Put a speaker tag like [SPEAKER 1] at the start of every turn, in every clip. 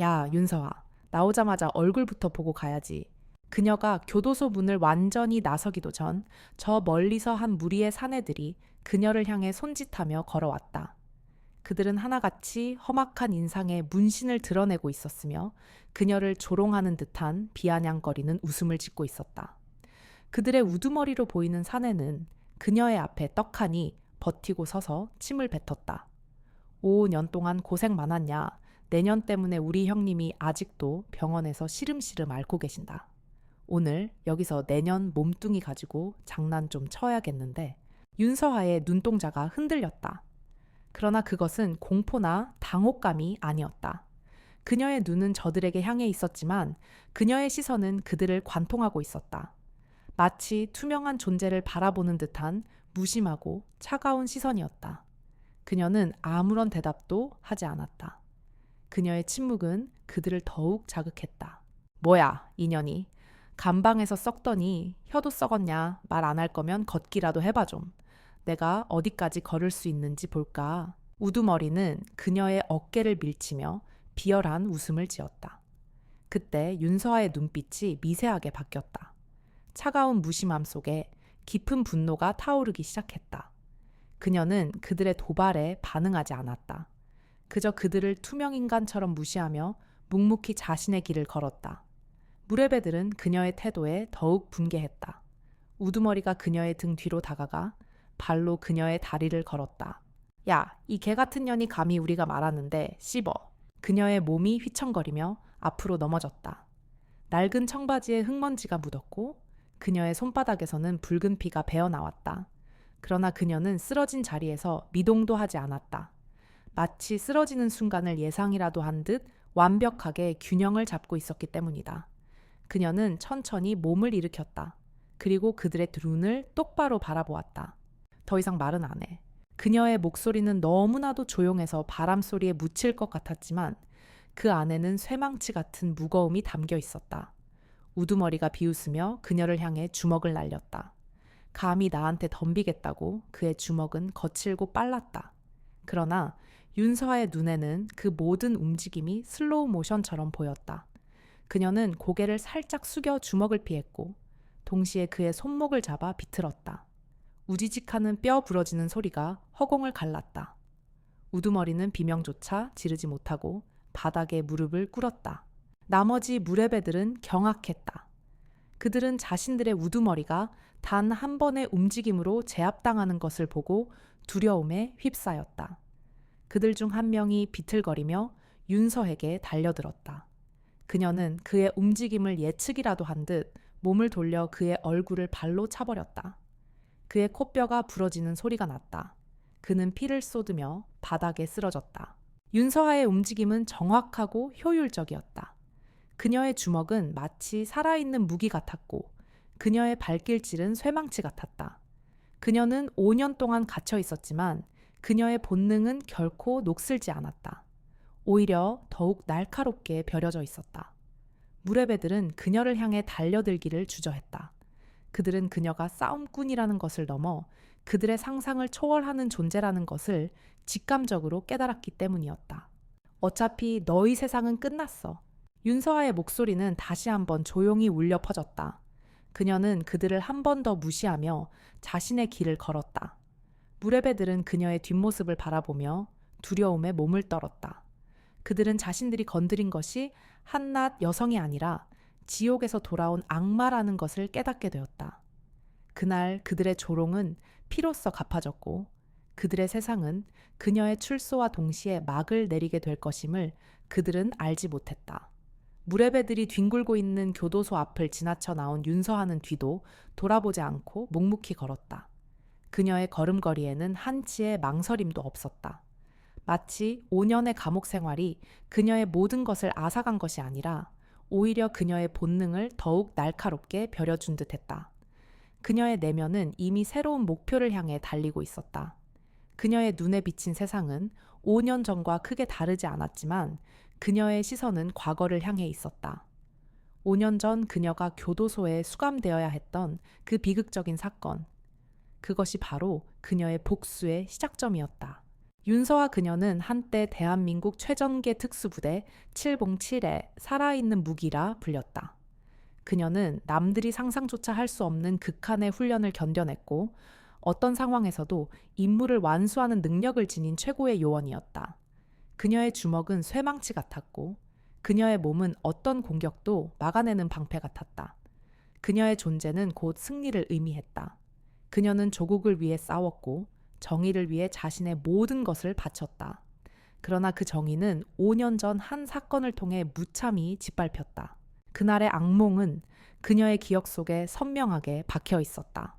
[SPEAKER 1] 야, 윤서아. 나오자마자 얼굴부터 보고 가야지. 그녀가 교도소 문을 완전히 나서기도 전 저 멀리서 한 무리의 사내들이 그녀를 향해 손짓하며 걸어왔다. 그들은 하나같이 험악한 인상에 문신을 드러내고 있었으며 그녀를 조롱하는 듯한 비아냥거리는 웃음을 짓고 있었다. 그들의 우두머리로 보이는 사내는 그녀의 앞에 떡하니 버티고 서서 침을 뱉었다. 5년 동안 고생 많았냐. 내년 때문에 우리 형님이 아직도 병원에서 시름시름 앓고 계신다. 오늘 여기서 내년 몸뚱이 가지고 장난 좀 쳐야겠는데 윤서하의 눈동자가 흔들렸다. 그러나 그것은 공포나 당혹감이 아니었다. 그녀의 눈은 저들에게 향해 있었지만 그녀의 시선은 그들을 관통하고 있었다. 마치 투명한 존재를 바라보는 듯한 무심하고 차가운 시선이었다. 그녀는 아무런 대답도 하지 않았다. 그녀의 침묵은 그들을 더욱 자극했다. 뭐야, 인연이. 감방에서 썩더니 혀도 썩었냐. 말 안 할 거면 걷기라도 해봐 좀. 내가 어디까지 걸을 수 있는지 볼까. 우두머리는 그녀의 어깨를 밀치며 비열한 웃음을 지었다. 그때 윤서아의 눈빛이 미세하게 바뀌었다. 차가운 무심함 속에 깊은 분노가 타오르기 시작했다. 그녀는 그들의 도발에 반응하지 않았다. 그저 그들을 투명인간처럼 무시하며 묵묵히 자신의 길을 걸었다. 무레배들은 그녀의 태도에 더욱 분개했다. 우두머리가 그녀의 등 뒤로 다가가 발로 그녀의 다리를 걸었다. 야, 이 개 같은 년이 감히 우리가 말하는데 씹어. 그녀의 몸이 휘청거리며 앞으로 넘어졌다. 낡은 청바지에 흙먼지가 묻었고 그녀의 손바닥에서는 붉은 피가 배어나왔다. 그러나 그녀는 쓰러진 자리에서 미동도 하지 않았다. 마치 쓰러지는 순간을 예상이라도 한 듯 완벽하게 균형을 잡고 있었기 때문이다. 그녀는 천천히 몸을 일으켰다. 그리고 그들의 눈을 똑바로 바라보았다. 더 이상 말은 안 해. 그녀의 목소리는 너무나도 조용해서 바람 소리에 묻힐 것 같았지만 그 안에는 쇠망치 같은 무거움이 담겨 있었다. 우두머리가 비웃으며 그녀를 향해 주먹을 날렸다. 감히 나한테 덤비겠다고 그의 주먹은 거칠고 빨랐다. 그러나 윤서아의 눈에는 그 모든 움직임이 슬로우 모션처럼 보였다. 그녀는 고개를 살짝 숙여 주먹을 피했고 동시에 그의 손목을 잡아 비틀었다. 우지직하는 뼈 부러지는 소리가 허공을 갈랐다. 우두머리는 비명조차 지르지 못하고 바닥에 무릎을 꿇었다. 나머지 무레배들은 경악했다. 그들은 자신들의 우두머리가 단 한 번의 움직임으로 제압당하는 것을 보고 두려움에 휩싸였다. 그들 중 한 명이 비틀거리며 윤서에게 달려들었다. 그녀는 그의 움직임을 예측이라도 한 듯 몸을 돌려 그의 얼굴을 발로 차버렸다. 그의 코뼈가 부러지는 소리가 났다. 그는 피를 쏟으며 바닥에 쓰러졌다. 윤서아의 움직임은 정확하고 효율적이었다. 그녀의 주먹은 마치 살아있는 무기 같았고 그녀의 발길질은 쇠망치 같았다. 그녀는 5년 동안 갇혀 있었지만 그녀의 본능은 결코 녹슬지 않았다. 오히려 더욱 날카롭게 벼려져 있었다. 무레배들은 그녀를 향해 달려들기를 주저했다. 그들은 그녀가 싸움꾼이라는 것을 넘어 그들의 상상을 초월하는 존재라는 것을 직감적으로 깨달았기 때문이었다. 어차피 너희 세상은 끝났어. 윤서아의 목소리는 다시 한번 조용히 울려 퍼졌다. 그녀는 그들을 한 번 더 무시하며 자신의 길을 걸었다. 무레배들은 그녀의 뒷모습을 바라보며 두려움에 몸을 떨었다. 그들은 자신들이 건드린 것이 한낱 여성이 아니라 지옥에서 돌아온 악마라는 것을 깨닫게 되었다. 그날 그들의 조롱은 피로써 갚아졌고 그들의 세상은 그녀의 출소와 동시에 막을 내리게 될 것임을 그들은 알지 못했다. 무레배들이 뒹굴고 있는 교도소 앞을 지나쳐 나온 윤서하는 뒤도 돌아보지 않고 묵묵히 걸었다. 그녀의 걸음걸이에는 한치의 망설임도 없었다. 마치 5년의 감옥 생활이 그녀의 모든 것을 앗아간 것이 아니라 오히려 그녀의 본능을 더욱 날카롭게 벼려준 듯했다. 그녀의 내면은 이미 새로운 목표를 향해 달리고 있었다. 그녀의 눈에 비친 세상은 5년 전과 크게 다르지 않았지만 그녀의 시선은 과거를 향해 있었다. 5년 전 그녀가 교도소에 수감되어야 했던 그 비극적인 사건. 그것이 바로 그녀의 복수의 시작점이었다. 윤서와 그녀는 한때 대한민국 최전개 특수부대 707의 살아있는 무기라 불렸다. 그녀는 남들이 상상조차 할 수 없는 극한의 훈련을 견뎌냈고 어떤 상황에서도 임무를 완수하는 능력을 지닌 최고의 요원이었다. 그녀의 주먹은 쇠망치 같았고 그녀의 몸은 어떤 공격도 막아내는 방패 같았다. 그녀의 존재는 곧 승리를 의미했다. 그녀는 조국을 위해 싸웠고 정의를 위해 자신의 모든 것을 바쳤다. 그러나 그 정의는 5년 전 한 사건을 통해 무참히 짓밟혔다. 그날의 악몽은 그녀의 기억 속에 선명하게 박혀 있었다.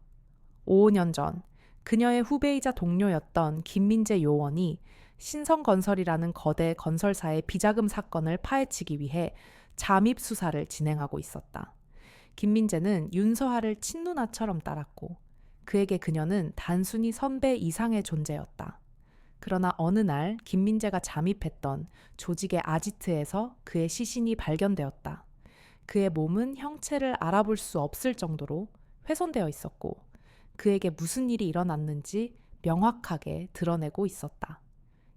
[SPEAKER 1] 5년 전 그녀의 후배이자 동료였던 김민재 요원이 신성건설이라는 거대 건설사의 비자금 사건을 파헤치기 위해 잠입 수사를 진행하고 있었다. 김민재는 윤서하를 친누나처럼 따랐고 그에게 그녀는 단순히 선배 이상의 존재였다. 그러나 어느 날 김민재가 잠입했던 조직의 아지트에서 그의 시신이 발견되었다. 그의 몸은 형체를 알아볼 수 없을 정도로 훼손되어 있었고 그에게 무슨 일이 일어났는지 명확하게 드러내고 있었다.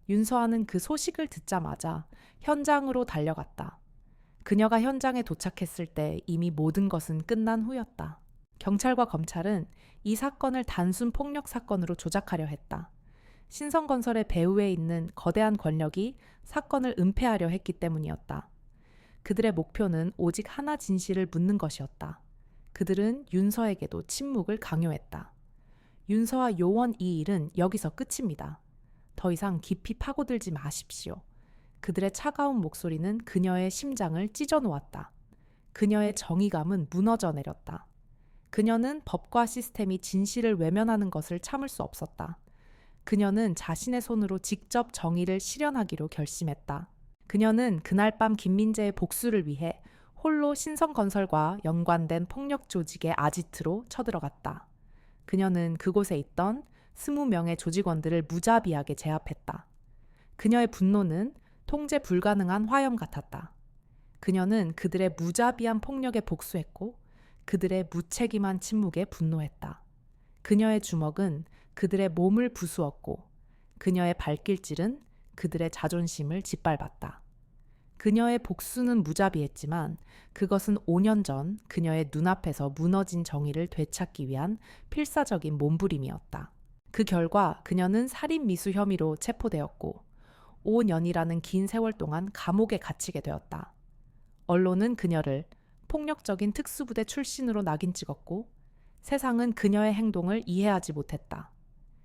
[SPEAKER 1] 윤서아는 그 소식을 듣자마자 현장으로 달려갔다. 그녀가 현장에 도착했을 때 이미 모든 것은 끝난 후였다. 경찰과 검찰은 이 사건을 단순 폭력 사건으로 조작하려 했다. 신성건설의 배후에 있는 거대한 권력이 사건을 은폐하려 했기 때문이었다. 그들의 목표는 오직 하나 진실을 묻는 것이었다. 그들은 윤서에게도 침묵을 강요했다. 윤서와 요원 이 일은 여기서 끝입니다. 더 이상 깊이 파고들지 마십시오. 그들의 차가운 목소리는 그녀의 심장을 찢어 놓았다. 그녀의 정의감은 무너져 내렸다. 그녀는 법과 시스템이 진실을 외면하는 것을 참을 수 없었다. 그녀는 자신의 손으로 직접 정의를 실현하기로 결심했다. 그녀는 그날 밤 김민재의 복수를 위해 홀로 신성건설과 연관된 폭력 조직의 아지트로 쳐들어갔다. 그녀는 그곳에 있던 20명의 조직원들을 무자비하게 제압했다. 그녀의 분노는 통제 불가능한 화염 같았다. 그녀는 그들의 무자비한 폭력에 복수했고 그들의 무책임한 침묵에 분노했다. 그녀의 주먹은 그들의 몸을 부수었고 그녀의 발길질은 그들의 자존심을 짓밟았다. 그녀의 복수는 무자비했지만 그것은 5년 전 그녀의 눈앞에서 무너진 정의를 되찾기 위한 필사적인 몸부림이었다. 그 결과 그녀는 살인 미수 혐의로 체포되었고 5년이라는 긴 세월 동안 감옥에 갇히게 되었다. 언론은 그녀를 폭력적인 특수부대 출신으로 낙인 찍었고 세상은 그녀의 행동을 이해하지 못했다.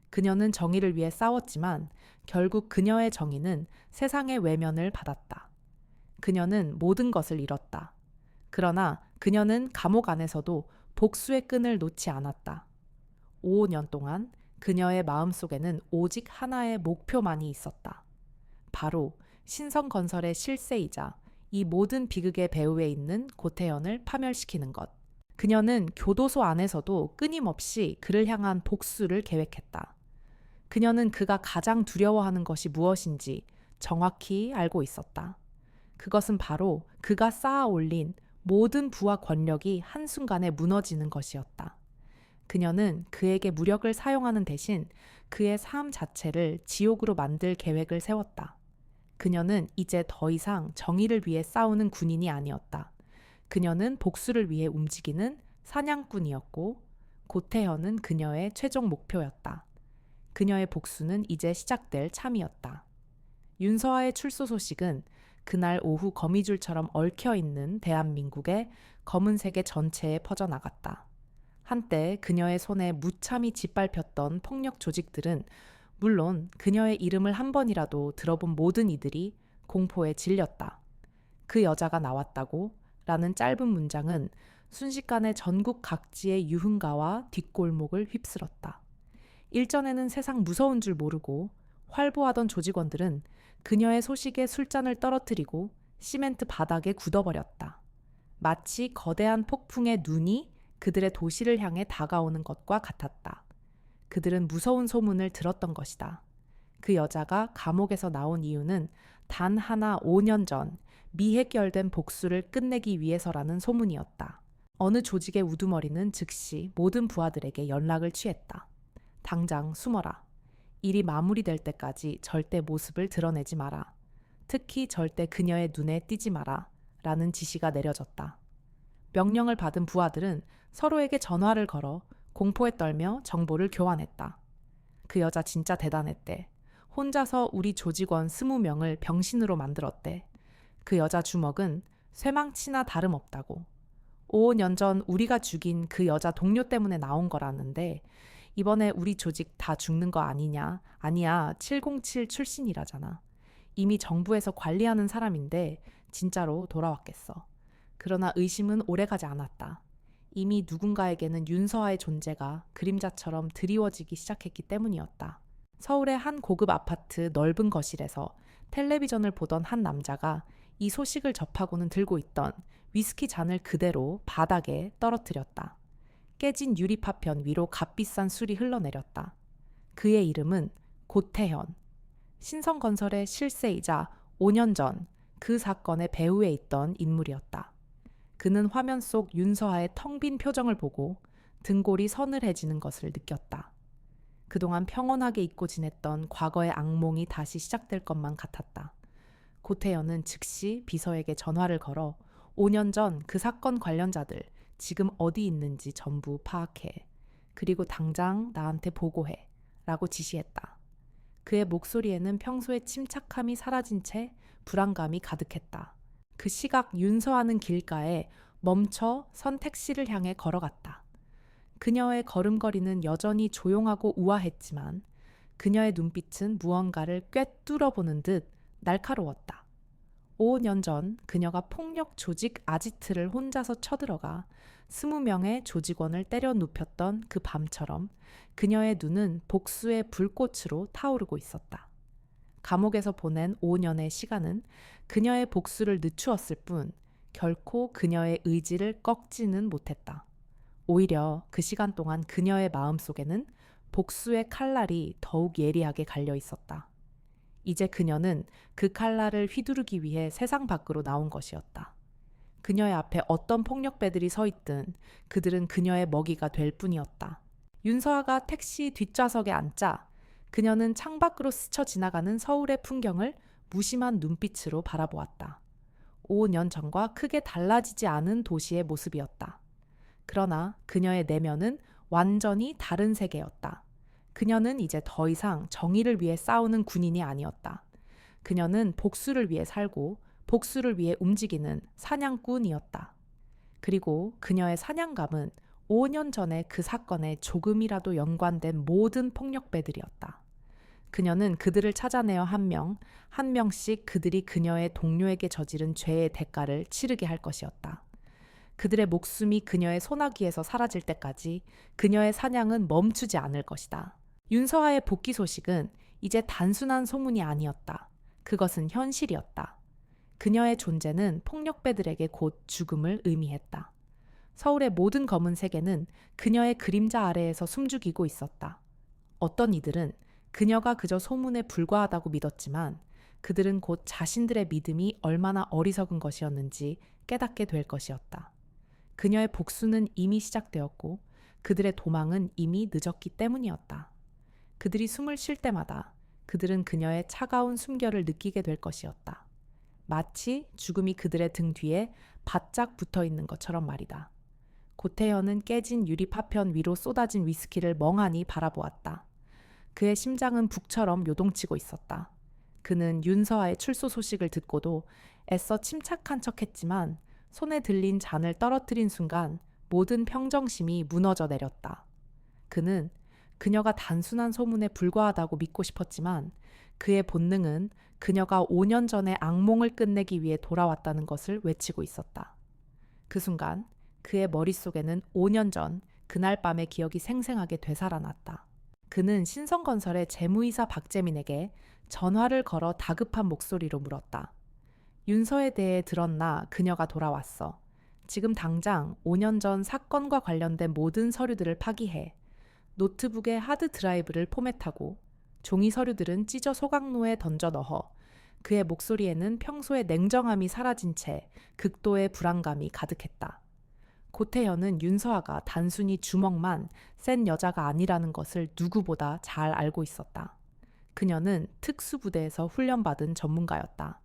[SPEAKER 1] 그녀는 정의를 위해 싸웠지만 결국 그녀의 정의는 세상의 외면을 받았다. 그녀는 모든 것을 잃었다. 그러나 그녀는 감옥 안에서도 복수의 끈을 놓지 않았다. 5년 동안 그녀의 마음속에는 오직 하나의 목표만이 있었다. 바로 신성건설의 실세이자 이 모든 비극의 배후에 있는 고태현을 파멸시키는 것. 그녀는 교도소 안에서도 끊임없이 그를 향한 복수를 계획했다. 그녀는 그가 가장 두려워하는 것이 무엇인지 정확히 알고 있었다. 그것은 바로 그가 쌓아 올린 모든 부와 권력이 한순간에 무너지는 것이었다. 그녀는 그에게 무력을 사용하는 대신 그의 삶 자체를 지옥으로 만들 계획을 세웠다. 그녀는 이제 더 이상 정의를 위해 싸우는 군인이 아니었다. 그녀는 복수를 위해 움직이는 사냥꾼이었고 고태현은 그녀의 최종 목표였다. 그녀의 복수는 이제 시작될 참이었다. 윤서아의 출소 소식은 그날 오후 거미줄처럼 얽혀있는 대한민국의 검은 세계 전체에 퍼져나갔다. 한때 그녀의 손에 무참히 짓밟혔던 폭력 조직들은 물론 그녀의 이름을 한 번이라도 들어본 모든 이들이 공포에 질렸다. 그 여자가 나왔다고 라는 짧은 문장은 순식간에 전국 각지의 유흥가와 뒷골목을 휩쓸었다. 일전에는 세상 무서운 줄 모르고 활보하던 조직원들은 그녀의 소식에 술잔을 떨어뜨리고 시멘트 바닥에 굳어버렸다. 마치 거대한 폭풍의 눈이 그들의 도시를 향해 다가오는 것과 같았다. 그들은 무서운 소문을 들었던 것이다. 그 여자가 감옥에서 나온 이유는 단 하나 5년 전 미해결된 복수를 끝내기 위해서라는 소문이었다. 어느 조직의 우두머리는 즉시 모든 부하들에게 연락을 취했다. 당장 숨어라. 일이 마무리될 때까지 절대 모습을 드러내지 마라. 특히 절대 그녀의 눈에 띄지 마라. 라는 지시가 내려졌다. 명령을 받은 부하들은 서로에게 전화를 걸어 공포에 떨며 정보를 교환했다. 그 여자 진짜 대단했대. 혼자서 우리 조직원 20명을 병신으로 만들었대. 그 여자 주먹은 쇠망치나 다름없다고. 5년 전 우리가 죽인 그 여자 동료 때문에 나온 거라는데 이번에 우리 조직 다 죽는 거 아니냐? 아니야, 707 출신이라잖아. 이미 정부에서 관리하는 사람인데 진짜로 돌아왔겠어. 그러나 의심은 오래가지 않았다. 이미 누군가에게는 윤서아의 존재가 그림자처럼 드리워지기 시작했기 때문이었다. 서울의 한 고급 아파트 넓은 거실에서 텔레비전을 보던 한 남자가 이 소식을 접하고는 들고 있던 위스키 잔을 그대로 바닥에 떨어뜨렸다. 깨진 유리파편 위로 값비싼 술이 흘러내렸다. 그의 이름은 고태현. 신성건설의 실세이자 5년 전 그 사건의 배후에 있던 인물이었다. 그는 화면 속 윤서아의 텅 빈 표정을 보고 등골이 서늘해지는 것을 느꼈다. 그동안 평온하게 잊고 지냈던 과거의 악몽이 다시 시작될 것만 같았다. 고태현은 즉시 비서에게 전화를 걸어 5년 전 그 사건 관련자들 지금 어디 있는지 전부 파악해. 그리고 당장 나한테 보고해. 라고 지시했다. 그의 목소리에는 평소의 침착함이 사라진 채 불안감이 가득했다. 그 시각 윤서아는 길가에 멈춰 선 택시를 향해 걸어갔다. 그녀의 걸음걸이는 여전히 조용하고 우아했지만 그녀의 눈빛은 무언가를 꿰뚫어 보는 듯 날카로웠다. 5년 전 그녀가 폭력 조직 아지트를 혼자서 쳐들어가 20명의 조직원을 때려 눕혔던 그 밤처럼 그녀의 눈은 복수의 불꽃으로 타오르고 있었다. 감옥에서 보낸 5년의 시간은 그녀의 복수를 늦추었을 뿐 결코 그녀의 의지를 꺾지는 못했다. 오히려 그 시간 동안 그녀의 마음속에는 복수의 칼날이 더욱 예리하게 갈려 있었다. 이제 그녀는 그 칼날을 휘두르기 위해 세상 밖으로 나온 것이었다. 그녀의 앞에 어떤 폭력배들이 서 있든 그들은 그녀의 먹이가 될 뿐이었다. 윤서아가 택시 뒷좌석에 앉자 그녀는 창밖으로 스쳐 지나가는 서울의 풍경을 무심한 눈빛으로 바라보았다. 5년 전과 크게 달라지지 않은 도시의 모습이었다. 그러나 그녀의 내면은 완전히 다른 세계였다. 그녀는 이제 더 이상 정의를 위해 싸우는 군인이 아니었다. 그녀는 복수를 위해 살고 복수를 위해 움직이는 사냥꾼이었다. 그리고 그녀의 사냥감은 5년 전의 그 사건에 조금이라도 연관된 모든 폭력배들이었다. 그녀는 그들을 찾아내어 한 명, 한 명씩 그들이 그녀의 동료에게 저지른 죄의 대가를 치르게 할 것이었다. 그들의 목숨이 그녀의 소나기에서 사라질 때까지 그녀의 사냥은 멈추지 않을 것이다. 윤서아의 복귀 소식은 이제 단순한 소문이 아니었다. 그것은 현실이었다. 그녀의 존재는 폭력배들에게 곧 죽음을 의미했다. 서울의 모든 검은 세계는 그녀의 그림자 아래에서 숨죽이고 있었다. 어떤 이들은 그녀가 그저 소문에 불과하다고 믿었지만 그들은 곧 자신들의 믿음이 얼마나 어리석은 것이었는지 깨닫게 될 것이었다. 그녀의 복수는 이미 시작되었고 그들의 도망은 이미 늦었기 때문이었다. 그들이 숨을 쉴 때마다 그들은 그녀의 차가운 숨결을 느끼게 될 것이었다. 마치 죽음이 그들의 등 뒤에 바짝 붙어 있는 것처럼 말이다. 고태현은 깨진 유리 파편 위로 쏟아진 위스키를 멍하니 바라보았다. 그의 심장은 북처럼 요동치고 있었다. 그는 윤서아의 출소 소식을 듣고도 애써 침착한 척했지만 손에 들린 잔을 떨어뜨린 순간 모든 평정심이 무너져 내렸다. 그는 그녀가 단순한 소문에 불과하다고 믿고 싶었지만 그의 본능은 그녀가 5년 전의 악몽을 끝내기 위해 돌아왔다는 것을 외치고 있었다. 그 순간 그의 머릿속에는 5년 전 그날 밤의 기억이 생생하게 되살아났다. 그는 신성건설의 재무이사 박재민에게 전화를 걸어 다급한 목소리로 물었다. 윤서에 대해 들었나 그녀가 돌아왔어. 지금 당장 5년 전 사건과 관련된 모든 서류들을 파기해. 노트북의 하드 드라이브를 포맷하고 종이 서류들은 찢어 소각로에 던져 넣어. 그의 목소리에는 평소의 냉정함이 사라진 채 극도의 불안감이 가득했다. 고태현은 윤서아가 단순히 주먹만 센 여자가 아니라는 것을 누구보다 잘 알고 있었다. 그녀는 특수부대에서 훈련받은 전문가였다.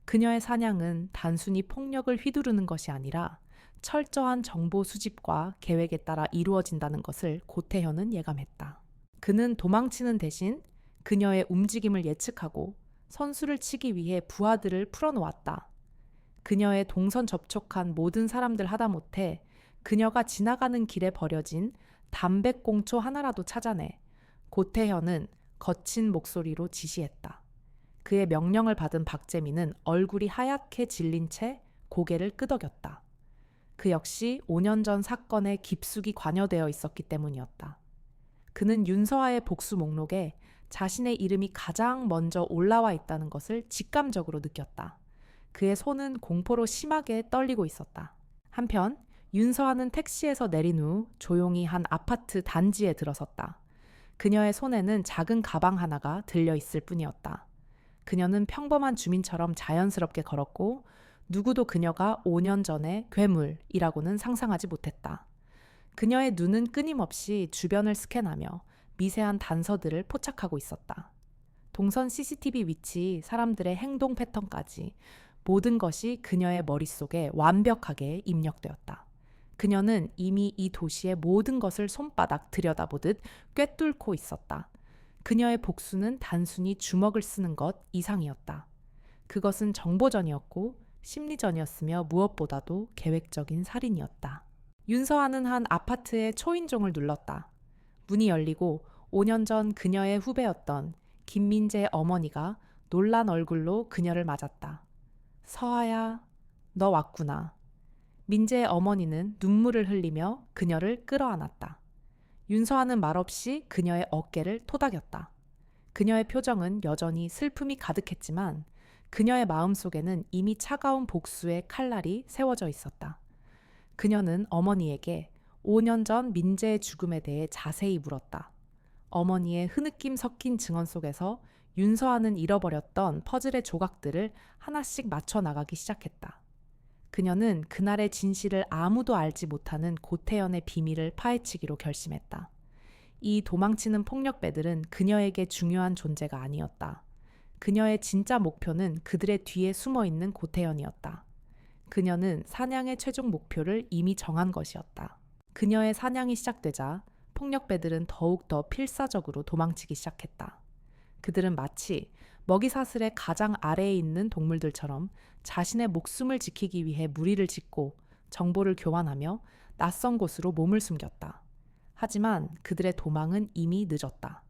[SPEAKER 1] 그녀의 사냥은 단순히 폭력을 휘두르는 것이 아니라 철저한 정보 수집과 계획에 따라 이루어진다는 것을 고태현은 예감했다. 그는 도망치는 대신 그녀의 움직임을 예측하고 선수를 치기 위해 부하들을 풀어놓았다. 그녀의 동선 접촉한 모든 사람들 하다못해 그녀가 지나가는 길에 버려진 담배꽁초 하나라도 찾아내 고태현은 거친 목소리로 지시했다. 그의 명령을 받은 박재민은 얼굴이 하얗게 질린 채 고개를 끄덕였다. 그 역시 5년 전 사건에 깊숙이 관여되어 있었기 때문이었다. 그는 윤서아의 복수 목록에 자신의 이름이 가장 먼저 올라와 있다는 것을 직감적으로 느꼈다. 그의 손은 공포로 심하게 떨리고 있었다. 한편 윤서아는 택시에서 내린 후 조용히 한 아파트 단지에 들어섰다. 그녀의 손에는 작은 가방 하나가 들려 있을 뿐이었다. 그녀는 평범한 주민처럼 자연스럽게 걸었고 누구도 그녀가 5년 전의 괴물이라고는 상상하지 못했다. 그녀의 눈은 끊임없이 주변을 스캔하며 미세한 단서들을 포착하고 있었다. 동선 CCTV 위치, 사람들의 행동 패턴까지 모든 것이 그녀의 머릿속에 완벽하게 입력되었다. 그녀는 이미 이 도시의 모든 것을 손바닥 들여다보듯 꿰뚫고 있었다. 그녀의 복수는 단순히 주먹을 쓰는 것 이상이었다. 그것은 정보전이었고 심리전이었으며 무엇보다도 계획적인 살인이었다. 윤서아는 한 아파트의 초인종을 눌렀다. 문이 열리고 5년 전 그녀의 후배였던 김민재의 어머니가 놀란 얼굴로 그녀를 맞았다. 서아야, 너 왔구나. 민재의 어머니는 눈물을 흘리며 그녀를 끌어안았다. 윤서아는 말없이 그녀의 어깨를 토닥였다. 그녀의 표정은 여전히 슬픔이 가득했지만 그녀의 마음속에는 이미 차가운 복수의 칼날이 세워져 있었다. 그녀는 어머니에게 5년 전 민재의 죽음에 대해 자세히 물었다. 어머니의 흐느낌 섞인 증언 속에서 윤서아는 잃어버렸던 퍼즐의 조각들을 하나씩 맞춰 나가기 시작했다. 그녀는 그날의 진실을 아무도 알지 못하는 고태연의 비밀을 파헤치기로 결심했다. 이 도망치는 폭력배들은 그녀에게 중요한 존재가 아니었다. 그녀의 진짜 목표는 그들의 뒤에 숨어있는 고태연이었다. 그녀는 사냥의 최종 목표를 이미 정한 것이었다. 그녀의 사냥이 시작되자 폭력배들은 더욱더 필사적으로 도망치기 시작했다. 그들은 마치 먹이사슬의 가장 아래에 있는 동물들처럼 자신의 목숨을 지키기 위해 무리를 짓고 정보를 교환하며 낯선 곳으로 몸을 숨겼다. 하지만 그들의 도망은 이미 늦었다.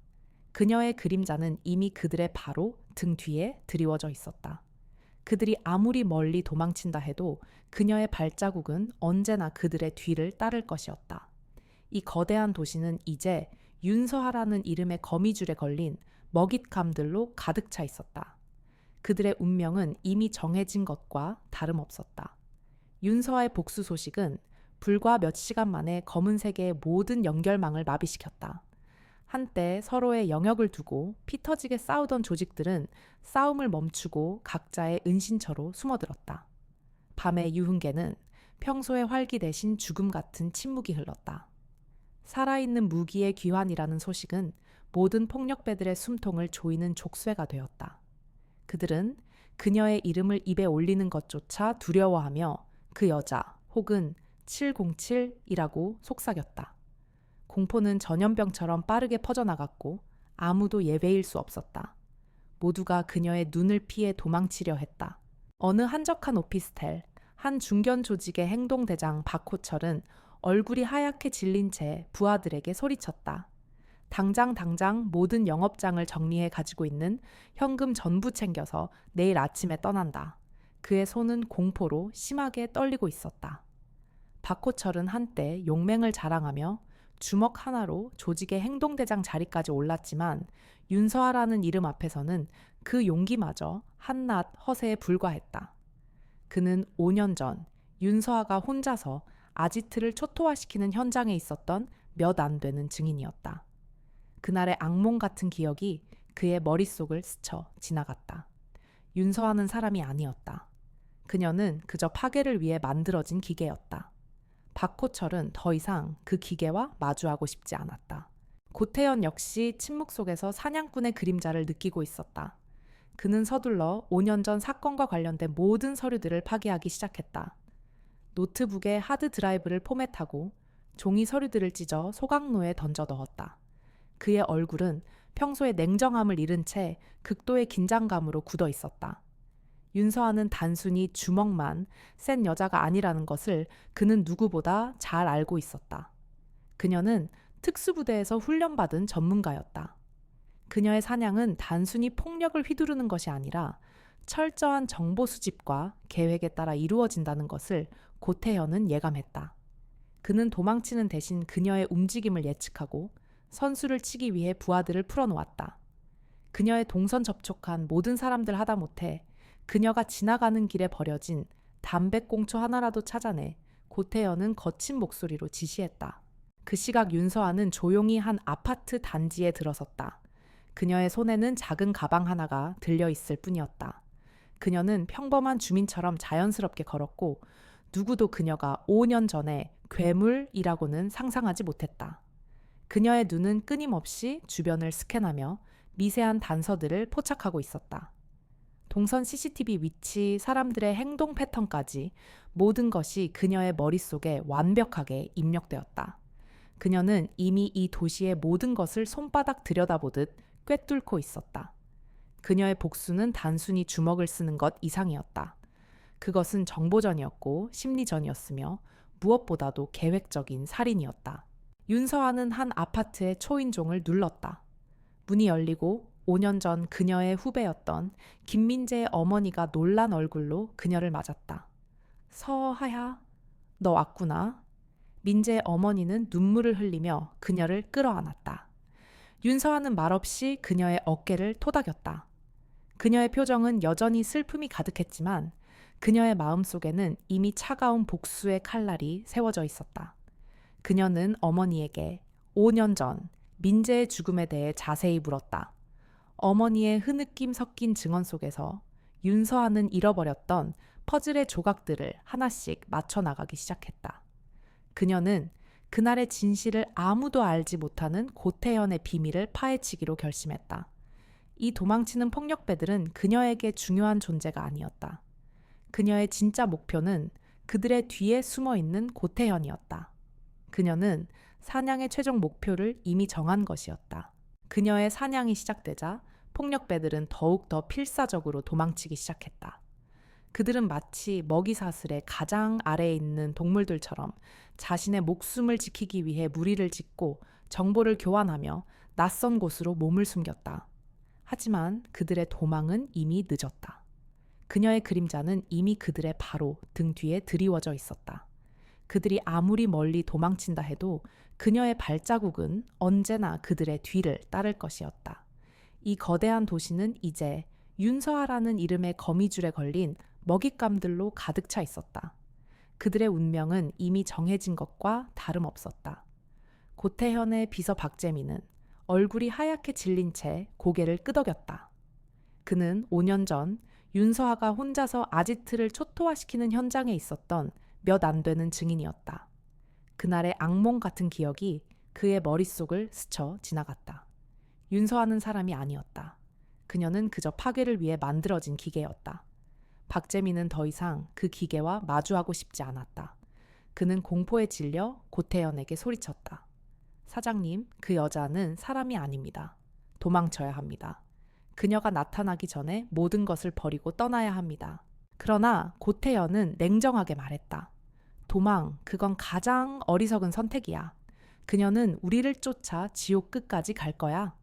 [SPEAKER 1] 그녀의 그림자는 이미 그들의 바로 등 뒤에 드리워져 있었다. 그들이 아무리 멀리 도망친다 해도 그녀의 발자국은 언제나 그들의 뒤를 따를 것이었다. 이 거대한 도시는 이제 윤서하라는 이름의 거미줄에 걸린 먹잇감들로 가득 차 있었다. 그들의 운명은 이미 정해진 것과 다름없었다. 윤서아의 복수 소식은 불과 몇 시간 만에 검은세계의 모든 연결망을 마비시켰다. 한때 서로의 영역을 두고 피 터지게 싸우던 조직들은 싸움을 멈추고 각자의 은신처로 숨어들었다. 밤의 유흥계는 평소의 활기 대신 죽음 같은 침묵이 흘렀다. 살아있는 무기의 귀환이라는 소식은 모든 폭력배들의 숨통을 조이는 족쇄가 되었다. 그들은 그녀의 이름을 입에 올리는 것조차 두려워하며 그 여자 혹은 707이라고 속삭였다. 공포는 전염병처럼 빠르게 퍼져나갔고 아무도 예외일 수 없었다. 모두가 그녀의 눈을 피해 도망치려 했다. 어느 한적한 오피스텔, 한 중견 조직의 행동대장 박호철은 얼굴이 하얗게 질린 채 부하들에게 소리쳤다. 당장 모든 영업장을 정리해 가지고 있는 현금 전부 챙겨서 내일 아침에 떠난다. 그의 손은 공포로 심하게 떨리고 있었다. 박호철은 한때 용맹을 자랑하며 주먹 하나로 조직의 행동대장 자리까지 올랐지만 윤서아라는 이름 앞에서는 그 용기마저 한낱 허세에 불과했다. 그는 5년 전 윤서아가 혼자서 아지트를 초토화시키는 현장에 있었던 몇 안 되는 증인이었다. 그날의 악몽 같은 기억이 그의 머릿속을 스쳐 지나갔다. 윤서아는 사람이 아니었다. 그녀는 그저 파괴를 위해 만들어진 기계였다. 박호철은 더 이상 그 기계와 마주하고 싶지 않았다. 고태현 역시 침묵 속에서 사냥꾼의 그림자를 느끼고 있었다. 그는 서둘러 5년 전 사건과 관련된 모든 서류들을 파기하기 시작했다. 노트북에 하드 드라이브를 포맷하고 종이 서류들을 찢어 소각로에 던져 넣었다. 그의 얼굴은 평소의 냉정함을 잃은 채 극도의 긴장감으로 굳어 있었다. 윤서아는 단순히 주먹만 센 여자가 아니라는 것을 그는 누구보다 잘 알고 있었다. 그녀는 특수부대에서 훈련받은 전문가였다. 그녀의 사냥은 단순히 폭력을 휘두르는 것이 아니라 철저한 정보 수집과 계획에 따라 이루어진다는 것을 고태현은 예감했다. 그는 도망치는 대신 그녀의 움직임을 예측하고 선수를 치기 위해 부하들을 풀어놓았다. 그녀의 동선 접촉한 모든 사람들 하다못해 그녀가 지나가는 길에 버려진 담배꽁초 하나라도 찾아내 고태현은 거친 목소리로 지시했다. 그 시각 윤서아는 조용히 한 아파트 단지에 들어섰다. 그녀의 손에는 작은 가방 하나가 들려있을 뿐이었다. 그녀는 평범한 주민처럼 자연스럽게 걸었고 누구도 그녀가 5년 전에 괴물이라고는 상상하지 못했다. 그녀의 눈은 끊임없이 주변을 스캔하며 미세한 단서들을 포착하고 있었다. 동선 CCTV 위치, 사람들의 행동 패턴까지 모든 것이 그녀의 머릿속에 완벽하게 입력되었다. 그녀는 이미 이 도시의 모든 것을 손바닥 들여다보듯 꿰뚫고 있었다. 그녀의 복수는 단순히 주먹을 쓰는 것 이상이었다. 그것은 정보전이었고 심리전이었으며 무엇보다도 계획적인 살인이었다. 윤서아는 한 아파트의 초인종을 눌렀다. 문이 열리고 5년 전 그녀의 후배였던 김민재의 어머니가 놀란 얼굴로 그녀를 맞았다. 서하야, 너 왔구나. 민재의 어머니는 눈물을 흘리며 그녀를 끌어안았다. 윤서아는 말없이 그녀의 어깨를 토닥였다. 그녀의 표정은 여전히 슬픔이 가득했지만 그녀의 마음속에는 이미 차가운 복수의 칼날이 세워져 있었다. 그녀는 어머니에게 5년 전 민재의 죽음에 대해 자세히 물었다. 어머니의 흐느낌 섞인 증언 속에서 윤서아는 잃어버렸던 퍼즐의 조각들을 하나씩 맞춰 나가기 시작했다. 그녀는 그날의 진실을 아무도 알지 못하는 고태현의 비밀을 파헤치기로 결심했다. 이 도망치는 폭력배들은 그녀에게 중요한 존재가 아니었다. 그녀의 진짜 목표는 그들의 뒤에 숨어 있는 고태현이었다. 그녀는 사냥의 최종 목표를 이미 정한 것이었다. 그녀의 사냥이 시작되자 폭력배들은 더욱 더 필사적으로 도망치기 시작했다. 그들은 마치 먹이사슬의 가장 아래에 있는 동물들처럼 자신의 목숨을 지키기 위해 무리를 짓고 정보를 교환하며 낯선 곳으로 몸을 숨겼다. 하지만 그들의 도망은 이미 늦었다. 그녀의 그림자는 이미 그들의 바로 등 뒤에 드리워져 있었다. 그들이 아무리 멀리 도망친다 해도 그녀의 발자국은 언제나 그들의 뒤를 따를 것이었다. 이 거대한 도시는 이제 윤서아라는 이름의 거미줄에 걸린 먹잇감들로 가득 차 있었다. 그들의 운명은 이미 정해진 것과 다름없었다. 고태현의 비서 박재민은 얼굴이 하얗게 질린 채 고개를 끄덕였다. 그는 5년 전 윤서아가 혼자서 아지트를 초토화시키는 현장에 있었던 몇 안 되는 증인이었다. 그날의 악몽 같은 기억이 그의 머릿속을 스쳐 지나갔다. 윤서아는 사람이 아니었다. 그녀는 그저 파괴를 위해 만들어진 기계였다. 박재민은 더 이상 그 기계와 마주하고 싶지 않았다. 그는 공포에 질려 고태현에게 소리쳤다. 사장님, 그 여자는 사람이 아닙니다. 도망쳐야 합니다. 그녀가 나타나기 전에 모든 것을 버리고 떠나야 합니다. 그러나 고태현은 냉정하게 말했다. 도망, 그건 가장 어리석은 선택이야. 그녀는 우리를 쫓아 지옥 끝까지 갈 거야.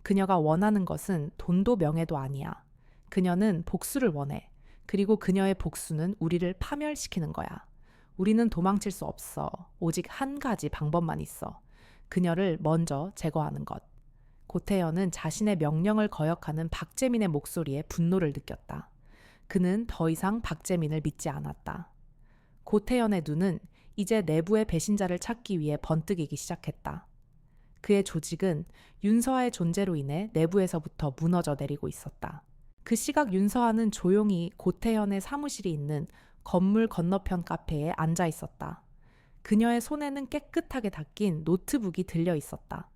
[SPEAKER 1] 그녀가 원하는 것은 돈도 명예도 아니야. 그녀는 복수를 원해. 그리고 그녀의 복수는 우리를 파멸시키는 거야. 우리는 도망칠 수 없어. 오직 한 가지 방법만 있어. 그녀를 먼저 제거하는 것. 고태현은 자신의 명령을 거역하는 박재민의 목소리에 분노를 느꼈다. 그는 더 이상 박재민을 믿지 않았다. 고태현의 눈은 이제 내부의 배신자를 찾기 위해 번뜩이기 시작했다. 그의 조직은 윤서아의 존재로 인해 내부에서부터 무너져 내리고 있었다. 그 시각 윤서아는 조용히 고태현의 사무실이 있는 건물 건너편 카페에 앉아 있었다. 그녀의 손에는 깨끗하게 닦인 노트북이 들려 있었다.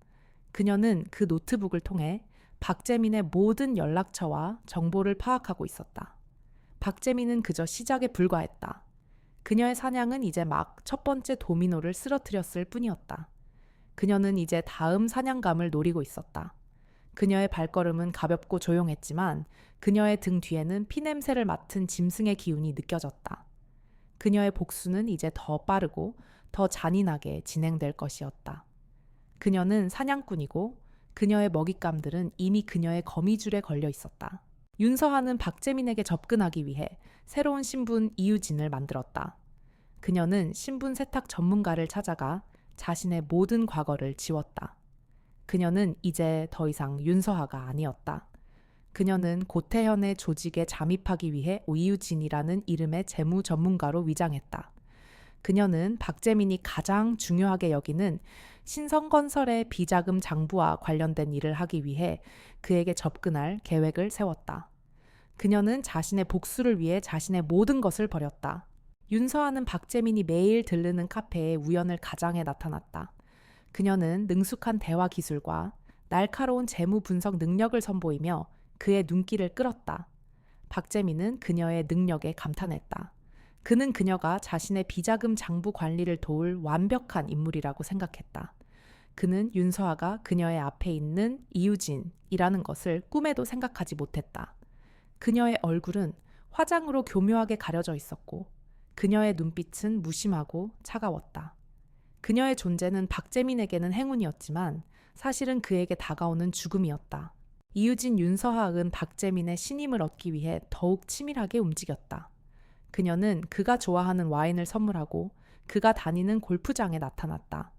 [SPEAKER 1] 그녀는 그 노트북을 통해 박재민의 모든 연락처와 정보를 파악하고 있었다. 박재민은 그저 시작에 불과했다. 그녀의 사냥은 이제 막 첫 번째 도미노를 쓰러뜨렸을 뿐이었다. 그녀는 이제 다음 사냥감을 노리고 있었다. 그녀의 발걸음은 가볍고 조용했지만 그녀의 등 뒤에는 피냄새를 맡은 짐승의 기운이 느껴졌다. 그녀의 복수는 이제 더 빠르고 더 잔인하게 진행될 것이었다. 그녀는 사냥꾼이고 그녀의 먹잇감들은 이미 그녀의 거미줄에 걸려 있었다. 윤서하는 박재민에게 접근하기 위해 새로운 신분 이유진을 만들었다. 그녀는 신분 세탁 전문가를 찾아가 자신의 모든 과거를 지웠다. 그녀는 이제 더 이상 윤서하가 아니었다. 그녀는 고태현의 조직에 잠입하기 위해 이유진이라는 이름의 재무 전문가로 위장했다. 그녀는 박재민이 가장 중요하게 여기는 신성건설의 비자금 장부와 관련된 일을 하기 위해 그에게 접근할 계획을 세웠다. 그녀는 자신의 복수를 위해 자신의 모든 것을 버렸다. 윤서아는 박재민이 매일 들르는 카페에 우연을 가장해 나타났다. 그녀는 능숙한 대화 기술과 날카로운 재무 분석 능력을 선보이며 그의 눈길을 끌었다. 박재민은 그녀의 능력에 감탄했다. 그는 그녀가 자신의 비자금 장부 관리를 도울 완벽한 인물이라고 생각했다. 그는 윤서아가 그녀의 앞에 있는 이유진이라는 것을 꿈에도 생각하지 못했다. 그녀의 얼굴은 화장으로 교묘하게 가려져 있었고 그녀의 눈빛은 무심하고 차가웠다. 그녀의 존재는 박재민에게는 행운이었지만 사실은 그에게 다가오는 죽음이었다. 이유진 윤서하은 박재민의 신임을 얻기 위해 더욱 치밀하게 움직였다. 그녀는 그가 좋아하는 와인을 선물하고 그가 다니는 골프장에 나타났다.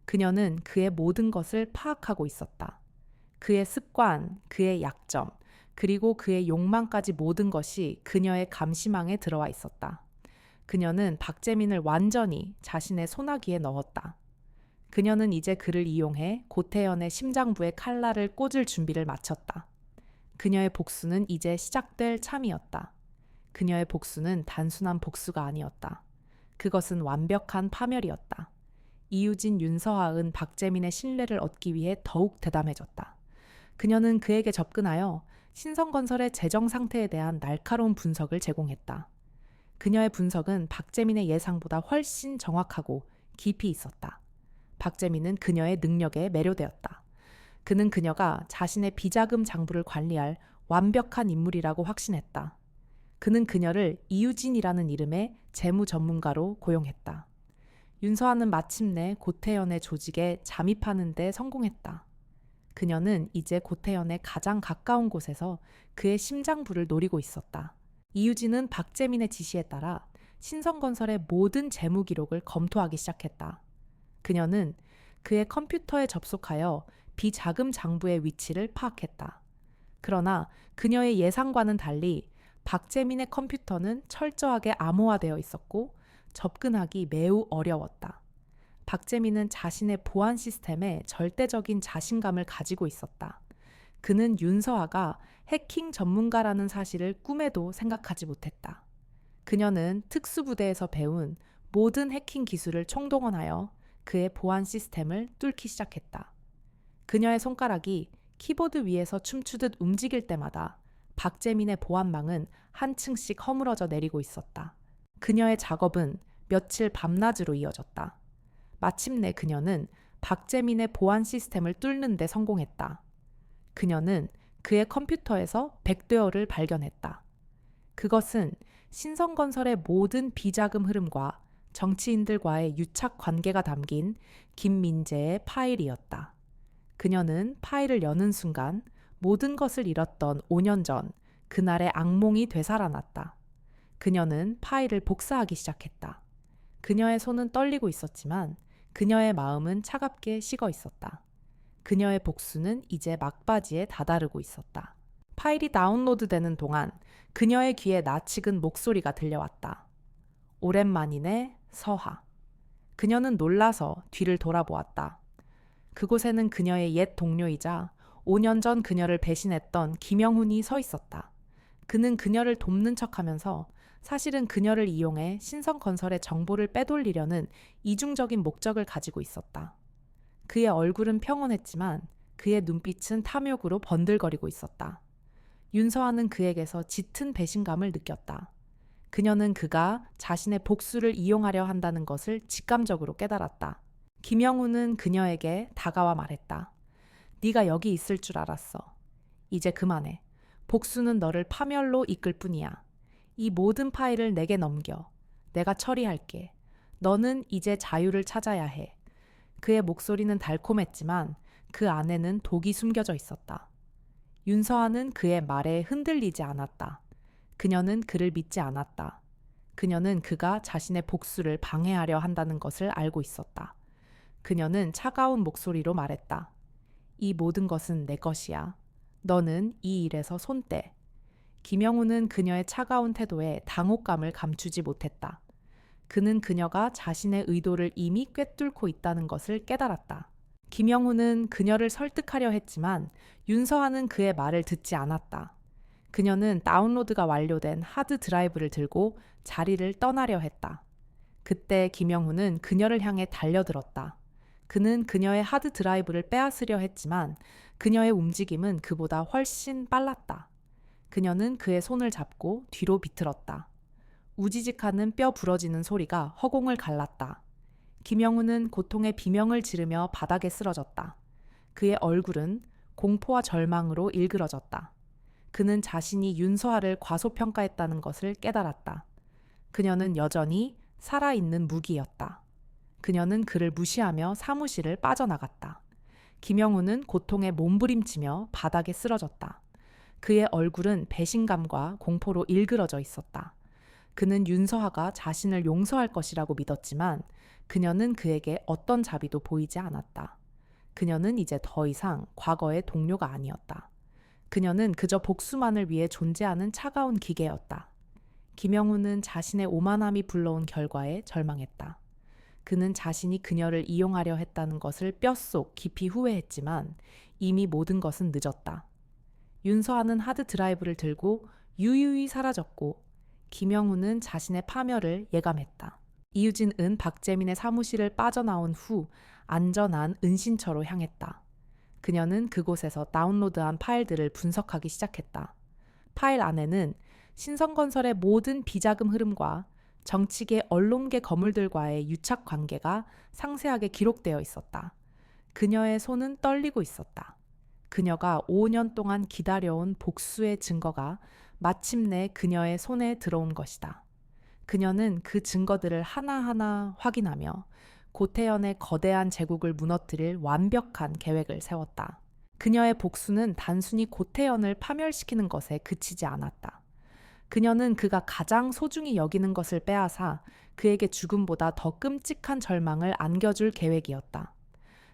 [SPEAKER 1] 그녀는 그의 모든 것을 파악하고 있었다. 그의 습관, 그의 약점, 그리고 그의 욕망까지 모든 것이 그녀의 감시망에 들어와 있었다. 그녀는 박재민을 완전히 자신의 소나기에 넣었다. 그녀는 이제 그를 이용해 고태연의 심장부에 칼날을 꽂을 준비를 마쳤다. 그녀의 복수는 이제 시작될 참이었다. 그녀의 복수는 단순한 복수가 아니었다. 그것은 완벽한 파멸이었다. 이유진 윤서하은 박재민의 신뢰를 얻기 위해 더욱 대담해졌다. 그녀는 그에게 접근하여 신성건설의 재정 상태에 대한 날카로운 분석을 제공했다. 그녀의 분석은 박재민의 예상보다 훨씬 정확하고 깊이 있었다. 박재민은 그녀의 능력에 매료되었다. 그는 그녀가 자신의 비자금 장부를 관리할 완벽한 인물이라고 확신했다. 그는 그녀를 이유진이라는 이름의 재무 전문가로 고용했다. 윤서아는 마침내 고태연의 조직에 잠입하는 데 성공했다. 그녀는 이제 고태연의 가장 가까운 곳에서 그의 심장부를 노리고 있었다. 이유진은 박재민의 지시에 따라 신성건설의 모든 재무 기록을 검토하기 시작했다. 그녀는 그의 컴퓨터에 접속하여 비자금 장부의 위치를 파악했다. 그러나 그녀의 예상과는 달리 박재민의 컴퓨터는 철저하게 암호화되어 있었고 접근하기 매우 어려웠다. 박재민은 자신의 보안 시스템에 절대적인 자신감을 가지고 있었다. 그는 윤서아가 해킹 전문가라는 사실을 꿈에도 생각하지 못했다. 그녀는 특수부대에서 배운 모든 해킹 기술을 총동원하여 그의 보안 시스템을 뚫기 시작했다. 그녀의 손가락이 키보드 위에서 춤추듯 움직일 때마다 박재민의 보안망은 한 층씩 허물어져 내리고 있었다. 그녀의 작업은 며칠 밤낮으로 이어졌다. 마침내 그녀는 박재민의 보안 시스템을 뚫는 데 성공했다. 그녀는 그의 컴퓨터에서 백도어를 발견했다. 그것은 신성건설의 모든 비자금 흐름과 정치인들과의 유착 관계가 담긴 김민재의 파일이었다. 그녀는 파일을 여는 순간 모든 것을 잃었던 5년 전 그날의 악몽이 되살아났다. 그녀는 파일을 복사하기 시작했다. 그녀의 손은 떨리고 있었지만 그녀의 마음은 차갑게 식어 있었다. 그녀의 복수는 이제 막바지에 다다르고 있었다. 파일이 다운로드되는 동안 그녀의 귀에 낯익은 목소리가 들려왔다. 오랜만이네, 서하. 그녀는 놀라서 뒤를 돌아보았다. 그곳에는 그녀의 옛 동료이자 5년 전 그녀를 배신했던 김영훈이 서 있었다. 그는 그녀를 돕는 척하면서 사실은 그녀를 이용해 신성건설의 정보를 빼돌리려는 이중적인 목적을 가지고 있었다. 그의 얼굴은 평온했지만 그의 눈빛은 탐욕으로 번들거리고 있었다. 윤서아는 그에게서 짙은 배신감을 느꼈다. 그녀는 그가 자신의 복수를 이용하려 한다는 것을 직감적으로 깨달았다. 김영훈은 그녀에게 다가와 말했다. 네가 여기 있을 줄 알았어. 이제 그만해. 복수는 너를 파멸로 이끌 뿐이야. 이 모든 파일을 내게 넘겨. 내가 처리할게. 너는 이제 자유를 찾아야 해. 그의 목소리는 달콤했지만 그 안에는 독이 숨겨져 있었다. 윤서아는 그의 말에 흔들리지 않았다. 그녀는 그를 믿지 않았다. 그녀는 그가 자신의 복수를 방해하려 한다는 것을 알고 있었다. 그녀는 차가운 목소리로 말했다. 이 모든 것은 내 것이야. 너는 이 일에서 손 떼. 김영훈은 그녀의 차가운 태도에 당혹감을 감추지 못했다. 그는 그녀가 자신의 의도를 이미 꿰뚫고 있다는 것을 깨달았다. 김영훈은 그녀를 설득하려 했지만 윤서아는 그의 말을 듣지 않았다. 그녀는 다운로드가 완료된 하드 드라이브를 들고 자리를 떠나려 했다. 그때 김영훈은 그녀를 향해 달려들었다. 그는 그녀의 하드 드라이브를 빼앗으려 했지만 그녀의 움직임은 그보다 훨씬 빨랐다. 그녀는 그의 손을 잡고 뒤로 비틀었다. 우지직하는 뼈 부러지는 소리가 허공을 갈랐다. 김영훈은 고통의 비명을 지르며 바닥에 쓰러졌다. 그의 얼굴은 공포와 절망으로 일그러졌다. 그는 자신이 윤서아를 과소평가했다는 것을 깨달았다. 그녀는 여전히 살아있는 무기였다. 그녀는 그를 무시하며 사무실을 빠져나갔다. 김영훈은 고통에 몸부림치며 바닥에 쓰러졌다. 그의 얼굴은 배신감과 공포로 일그러져 있었다. 그는 윤서아가 자신을 용서할 것이라고 믿었지만 그녀는 그에게 어떤 자비도 보이지 않았다. 그녀는 이제 더 이상 과거의 동료가 아니었다. 그녀는 그저 복수만을 위해 존재하는 차가운 기계였다. 김영훈은 자신의 오만함이 불러온 결과에 절망했다. 그는 자신이 그녀를 이용하려 했다는 것을 뼛속 깊이 후회했지만 이미 모든 것은 늦었다. 윤서아는 하드 드라이브를 들고 유유히 사라졌고 김영훈은 자신의 파멸을 예감했다. 이유진은 박재민의 사무실을 빠져나온 후 안전한 은신처로 향했다. 그녀는 그곳에서 다운로드한 파일들을 분석하기 시작했다. 파일 안에는 신성건설의 모든 비자금 흐름과 정치계 언론계 거물들과의 유착 관계가 상세하게 기록되어 있었다. 그녀의 손은 떨리고 있었다. 그녀가 5년 동안 기다려온 복수의 증거가 마침내 그녀의 손에 들어온 것이다. 그녀는 그 증거들을 하나하나 확인하며 고태연의 거대한 제국을 무너뜨릴 완벽한 계획을 세웠다. 그녀의 복수는 단순히 고태연을 파멸시키는 것에 그치지 않았다. 그녀는 그가 가장 소중히 여기는 것을 빼앗아 그에게 죽음보다 더 끔찍한 절망을 안겨줄 계획이었다.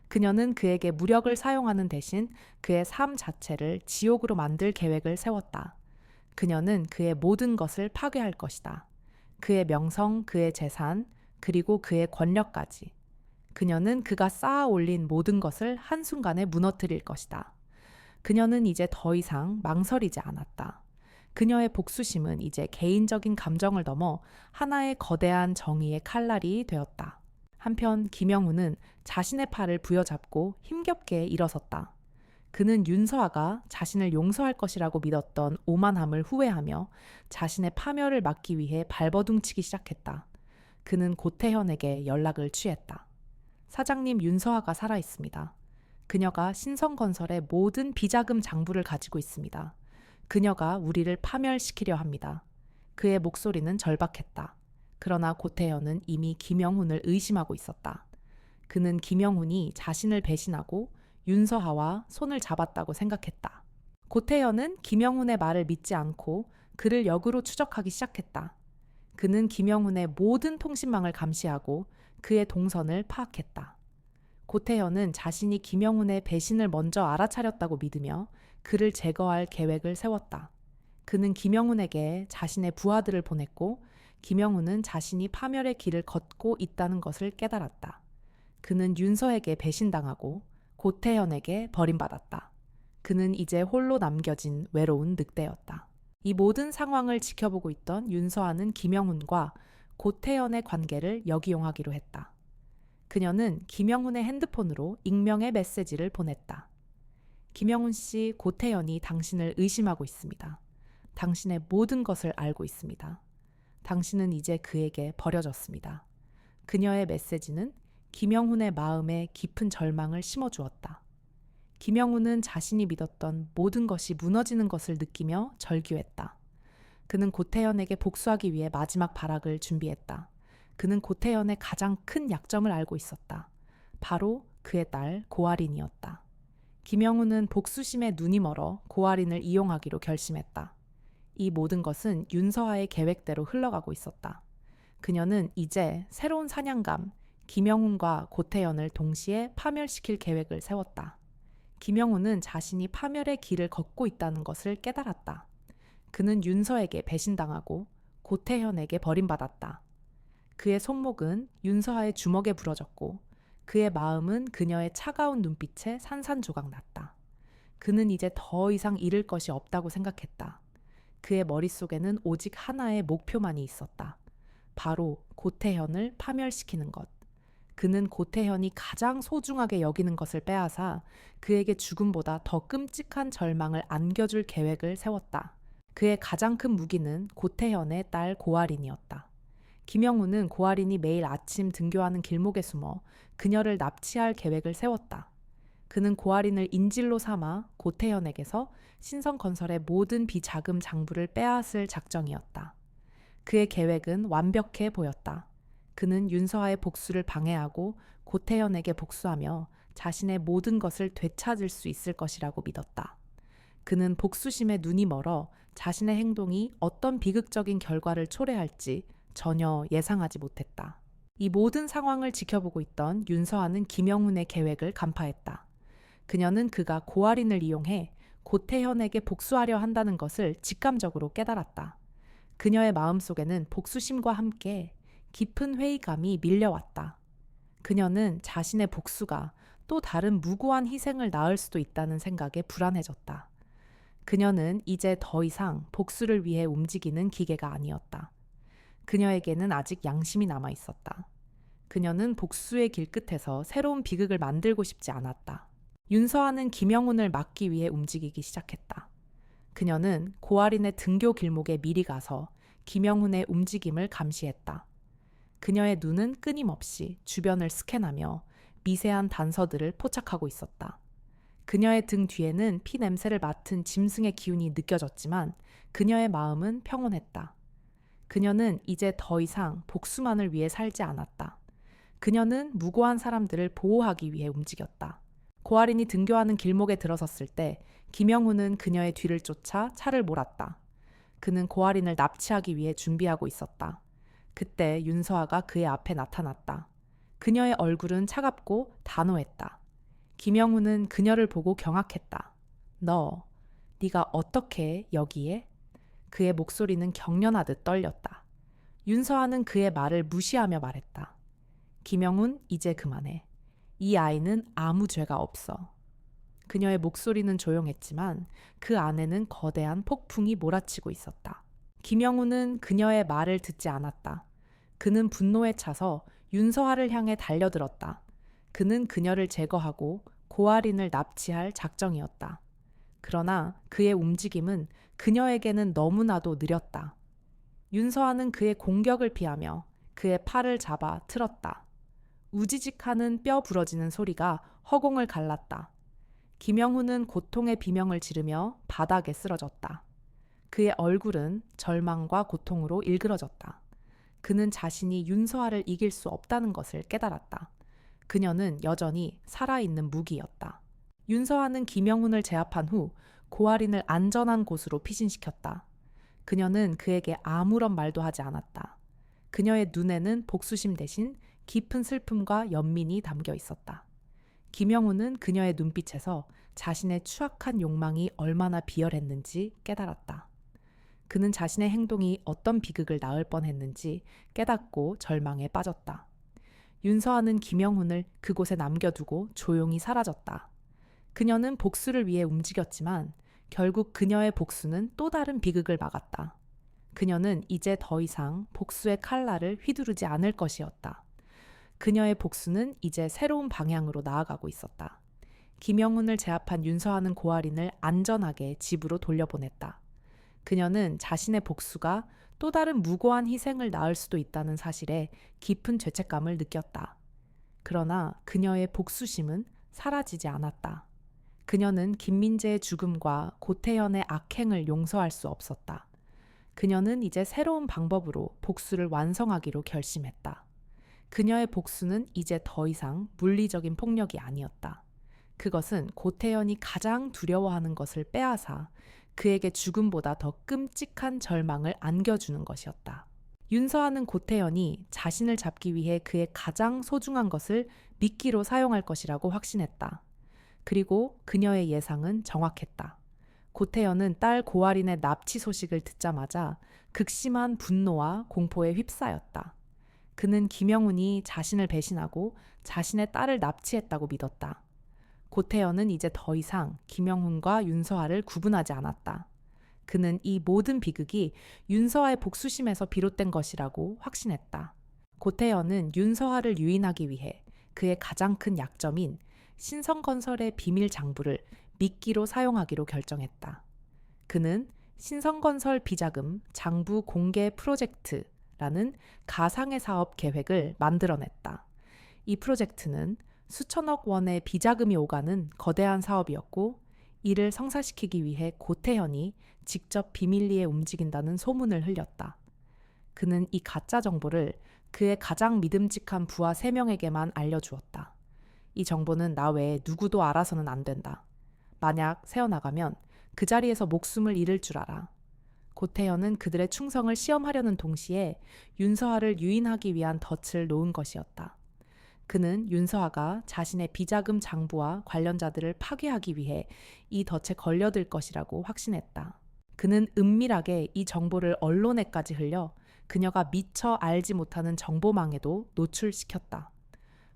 [SPEAKER 1] 그녀는 그에게 무력을 사용하는 대신 그의 삶 자체를 지옥으로 만들 계획을 세웠다. 그녀는 그의 모든 것을 파괴할 것이다. 그의 명성, 그의 재산, 그리고 그의 권력까지. 그녀는 그가 쌓아 올린 모든 것을 한순간에 무너뜨릴 것이다. 그녀는 이제 더 이상 망설이지 않았다. 그녀의 복수심은 이제 개인적인 감정을 넘어 하나의 거대한 정의의 칼날이 되었다. 한편 김영훈은 자신의 팔을 부여잡고 힘겹게 일어섰다. 그는 윤서아가 자신을 용서할 것이라고 믿었던 오만함을 후회하며 자신의 파멸을 막기 위해 발버둥치기 시작했다. 그는 고태현에게 연락을 취했다. 사장님 윤서아가 살아있습니다. 그녀가 신성건설의 모든 비자금 장부를 가지고 있습니다. 그녀가 우리를 파멸시키려 합니다. 그의 목소리는 절박했다. 그러나 고태현은 이미 김영훈을 의심하고 있었다. 그는 김영훈이 자신을 배신하고 윤서아와 손을 잡았다고 생각했다. 고태현은 김영훈의 말을 믿지 않고 그를 역으로 추적하기 시작했다. 그는 김영훈의 모든 통신망을 감시하고 그의 동선을 파악했다. 고태현은 자신이 김영훈의 배신을 먼저 알아차렸다고 믿으며 그를 제거할 계획을 세웠다. 그는 김영훈에게 자신의 부하들을 보냈고 김영훈은 자신이 파멸의 길을 걷고 있다는 것을 깨달았다. 그는 윤서에게 배신당하고 고태현에게 버림받았다. 그는 이제 홀로 남겨진 외로운 늑대였다. 이 모든 상황을 지켜보고 있던 윤서아는 김영훈과 고태현의 관계를 역이용하기로 했다. 그녀는 김영훈의 핸드폰으로 익명의 메시지를 보냈다. 김영훈 씨, 고태연이 당신을 의심하고 있습니다. 당신의 모든 것을 알고 있습니다. 당신은 이제 그에게 버려졌습니다. 그녀의 메시지는 김영훈의 마음에 깊은 절망을 심어주었다. 김영훈은 자신이 믿었던 모든 것이 무너지는 것을 느끼며 절규했다. 그는 고태연에게 복수하기 위해 마지막 발악을 준비했다. 그는 고태연의 가장 큰 약점을 알고 있었다. 바로 그의 딸 고아린이었다. 김영훈은 복수심에 눈이 멀어 고아린을 이용하기로 결심했다. 이 모든 것은 윤서아의 계획대로 흘러가고 있었다. 그녀는 이제 새로운 사냥감, 김영훈과 고태연을 동시에 파멸시킬 계획을 세웠다. 김영훈은 자신이 파멸의 길을 걷고 있다는 것을 깨달았다. 그는 윤서에게 배신당하고 고태현에게 버림받았다. 그의 손목은 윤서아의 주먹에 부러졌고 그의 마음은 그녀의 차가운 눈빛에 산산조각 났다. 그는 이제 더 이상 잃을 것이 없다고 생각했다. 그의 머릿속에는 오직 하나의 목표만이 있었다. 바로 고태현을 파멸시키는 것. 그는 고태현이 가장 소중하게 여기는 것을 빼앗아 그에게 죽음보다 더 끔찍한 절망을 안겨줄 계획을 세웠다. 그의 가장 큰 무기는 고태현의 딸 고아린이었다. 김영훈은 고아린이 매일 아침 등교하는 길목에 숨어 그녀를 납치할 계획을 세웠다. 그는 고아린을 인질로 삼아 고태현에게서 신성건설의 모든 비자금 장부를 빼앗을 작정이었다. 그의 계획은 완벽해 보였다. 그는 윤서아의 복수를 방해하고 고태현에게 복수하며 자신의 모든 것을 되찾을 수 있을 것이라고 믿었다. 그는 복수심에 눈이 멀어 자신의 행동이 어떤 비극적인 결과를 초래할지 전혀 예상하지 못했다. 이 모든 상황을 지켜보고 있던 윤서아는 김영훈의 계획을 간파했다. 그녀는 그가 고아린을 이용해 고태현에게 복수하려 한다는 것을 직감적으로 깨달았다. 그녀의 마음속에는 복수심과 함께 깊은 회의감이 밀려왔다. 그녀는 자신의 복수가 또 다른 무고한 희생을 낳을 수도 있다는 생각에 불안해졌다. 그녀는 이제 더 이상 복수를 위해 움직이는 기계가 아니었다. 그녀에게는 아직 양심이 남아 있었다. 그녀는 복수의 길끝에서 새로운 비극을 만들고 싶지 않았다. 윤서아는 김영훈을 막기 위해 움직이기 시작했다. 그녀는 고아린의 등교 길목에 미리 가서 김영훈의 움직임을 감시했다. 그녀의 눈은 끊임없이 주변을 스캔하며 미세한 단서들을 포착하고 있었다. 그녀의 등 뒤에는 피 냄새를 맡은 짐승의 기운이 느껴졌지만 그녀의 마음은 평온했다. 그녀는 이제 더 이상 복수만을 위해 살지 않았다. 그녀는 무고한 사람들을 보호하기 위해 움직였다. 고아린이 등교하는 길목에 들어섰을 때 김영훈은 그녀의 뒤를 쫓아 차를 몰았다. 그는 고아린을 납치하기 위해 준비하고 있었다. 그때 윤서아가 그의 앞에 나타났다. 그녀의 얼굴은 차갑고 단호했다. 김영훈은 그녀를 보고 경악했다. 네가 어떻게 여기에? 그의 목소리는 경련하듯 떨렸다. 윤서아는 그의 말을 무시하며 말했다. 김영훈, 이제 그만해. 이 아이는 아무 죄가 없어. 그녀의 목소리는 조용했지만 그 안에는 거대한 폭풍이 몰아치고 있었다. 김영훈은 그녀의 말을 듣지 않았다. 그는 분노에 차서 윤서아를 향해 달려들었다. 그는 그녀를 제거하고 고아린을 납치할 작정이었다. 그러나 그의 움직임은 그녀에게는 너무나도 느렸다. 윤서아는 그의 공격을 피하며 그의 팔을 잡아 틀었다. 우지직하는 뼈 부러지는 소리가 허공을 갈랐다. 김영훈은 고통의 비명을 지르며 바닥에 쓰러졌다. 그의 얼굴은 절망과 고통으로 일그러졌다. 그는 자신이 윤서아를 이길 수 없다는 것을 깨달았다. 그녀는 여전히 살아있는 무기였다. 윤서아는 김영훈을 제압한 후 고아린을 안전한 곳으로 피신시켰다. 그녀는 그에게 아무런 말도 하지 않았다. 그녀의 눈에는 복수심 대신 깊은 슬픔과 연민이 담겨 있었다. 김영훈은 그녀의 눈빛에서 자신의 추악한 욕망이 얼마나 비열했는지 깨달았다. 그는 자신의 행동이 어떤 비극을 낳을 뻔했는지 깨닫고 절망에 빠졌다. 윤서아는 김영훈을 그곳에 남겨두고 조용히 사라졌다. 그녀는 복수를 위해 움직였지만 결국 그녀의 복수는 또 다른 비극을 막았다. 그녀는 이제 더 이상 복수의 칼날을 휘두르지 않을 것이었다. 그녀의 복수는 이제 새로운 방향으로 나아가고 있었다. 김영훈을 제압한 윤서하는 고아린을 안전하게 집으로 돌려보냈다. 그녀는 자신의 복수가 또 다른 무고한 희생을 낳을 수도 있다는 사실에 깊은 죄책감을 느꼈다. 그러나 그녀의 복수심은 사라지지 않았다. 그녀는 김민재의 죽음과 고태현의 악행을 용서할 수 없었다. 그녀는 이제 새로운 방법으로 복수를 완성하기로 결심했다. 그녀의 복수는 이제 더 이상 물리적인 폭력이 아니었다. 그것은 고태현이 가장 두려워하는 것을 빼앗아 그에게 죽음보다 더 끔찍한 절망을 안겨주는 것이었다. 윤서하는 고태현이 자신을 잡기 위해 그의 가장 소중한 것을 미끼로 사용할 것이라고 확신했다. 그리고 그녀의 예상은 정확했다. 고태현은 딸 고아린의 납치 소식을 듣자마자 극심한 분노와 공포에 휩싸였다. 그는 김영훈이 자신을 배신하고 자신의 딸을 납치했다고 믿었다. 고태현은 이제 더 이상 김영훈과 윤서아를 구분하지 않았다. 그는 이 모든 비극이 윤서아의 복수심에서 비롯된 것이라고 확신했다. 고태현은 윤서아를 유인하기 위해 그의 가장 큰 약점인 신성건설의 비밀 장부를 미끼로 사용하기로 결정했다. 그는 신성건설 비자금 장부 공개 프로젝트라는 가상의 사업 계획을 만들어냈다. 이 프로젝트는 수천억 원의 비자금이 오가는 거대한 사업이었고, 이를 성사시키기 위해 고태현이 직접 비밀리에 움직인다는 소문을 흘렸다. 그는 이 가짜 정보를 그의 가장 믿음직한 부하 3명에게만 알려주었다. 이 정보는 나 외에 누구도 알아서는 안 된다. 만약 새어나가면 그 자리에서 목숨을 잃을 줄 알아. 고태현은 그들의 충성을 시험하려는 동시에 윤서아를 유인하기 위한 덫을 놓은 것이었다. 그는 윤서아가 자신의 비자금 장부와 관련자들을 파괴하기 위해 이 덫에 걸려들 것이라고 확신했다. 그는 은밀하게 이 정보를 언론에까지 흘려 그녀가 미처 알지 못하는 정보망에도 노출시켰다.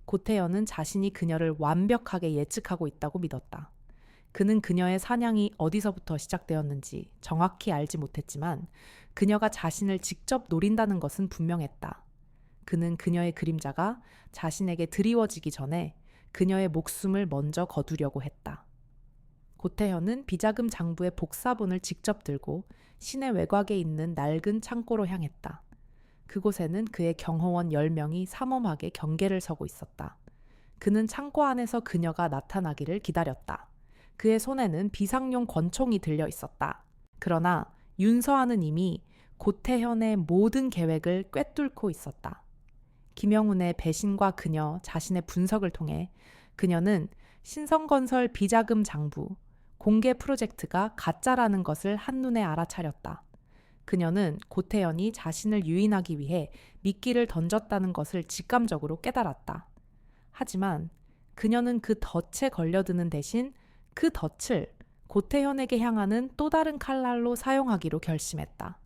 [SPEAKER 1] 고태현은 자신이 그녀를 완벽하게 예측하고 있다고 믿었다. 그는 그녀의 사냥이 어디서부터 시작되었는지 정확히 알지 못했지만 그녀가 자신을 직접 노린다는 것은 분명했다. 그는 그녀의 그림자가 자신에게 드리워지기 전에 그녀의 목숨을 먼저 거두려고 했다. 고태현은 비자금 장부의 복사본을 직접 들고 시내 외곽에 있는 낡은 창고로 향했다. 그곳에는 그의 경호원 10명이 삼엄하게 경계를 서고 있었다. 그는 창고 안에서 그녀가 나타나기를 기다렸다. 그의 손에는 비상용 권총이 들려 있었다. 그러나 윤서아는 이미 고태현의 모든 계획을 꿰뚫고 있었다. 김영훈의 배신과 그녀 자신의 분석을 통해 그녀는 신성건설 비자금 장부, 공개 프로젝트가 가짜라는 것을 한눈에 알아차렸다. 그녀는 고태현이 자신을 유인하기 위해 미끼를 던졌다는 것을 직감적으로 깨달았다. 하지만 그녀는 그 덫에 걸려드는 대신 그 덫을 고태현에게 향하는 또 다른 칼날로 사용하기로 결심했다.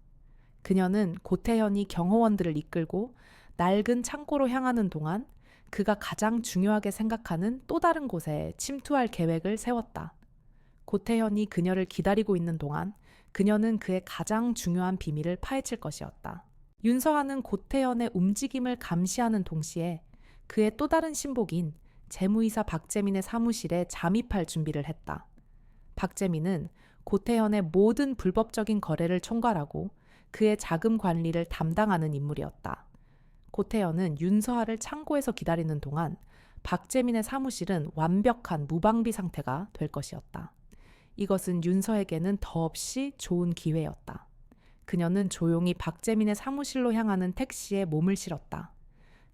[SPEAKER 1] 그녀는 고태현이 경호원들을 이끌고 낡은 창고로 향하는 동안 그가 가장 중요하게 생각하는 또 다른 곳에 침투할 계획을 세웠다. 고태현이 그녀를 기다리고 있는 동안 그녀는 그의 가장 중요한 비밀을 파헤칠 것이었다. 윤서아는 고태현의 움직임을 감시하는 동시에 그의 또 다른 신복인 재무이사 박재민의 사무실에 잠입할 준비를 했다. 박재민은 고태현의 모든 불법적인 거래를 총괄하고 그의 자금 관리를 담당하는 인물이었다. 고태현은 윤서아를 창고에서 기다리는 동안 박재민의 사무실은 완벽한 무방비 상태가 될 것이었다. 이것은 윤서에게는 더없이 좋은 기회였다. 그녀는 조용히 박재민의 사무실로 향하는 택시에 몸을 실었다.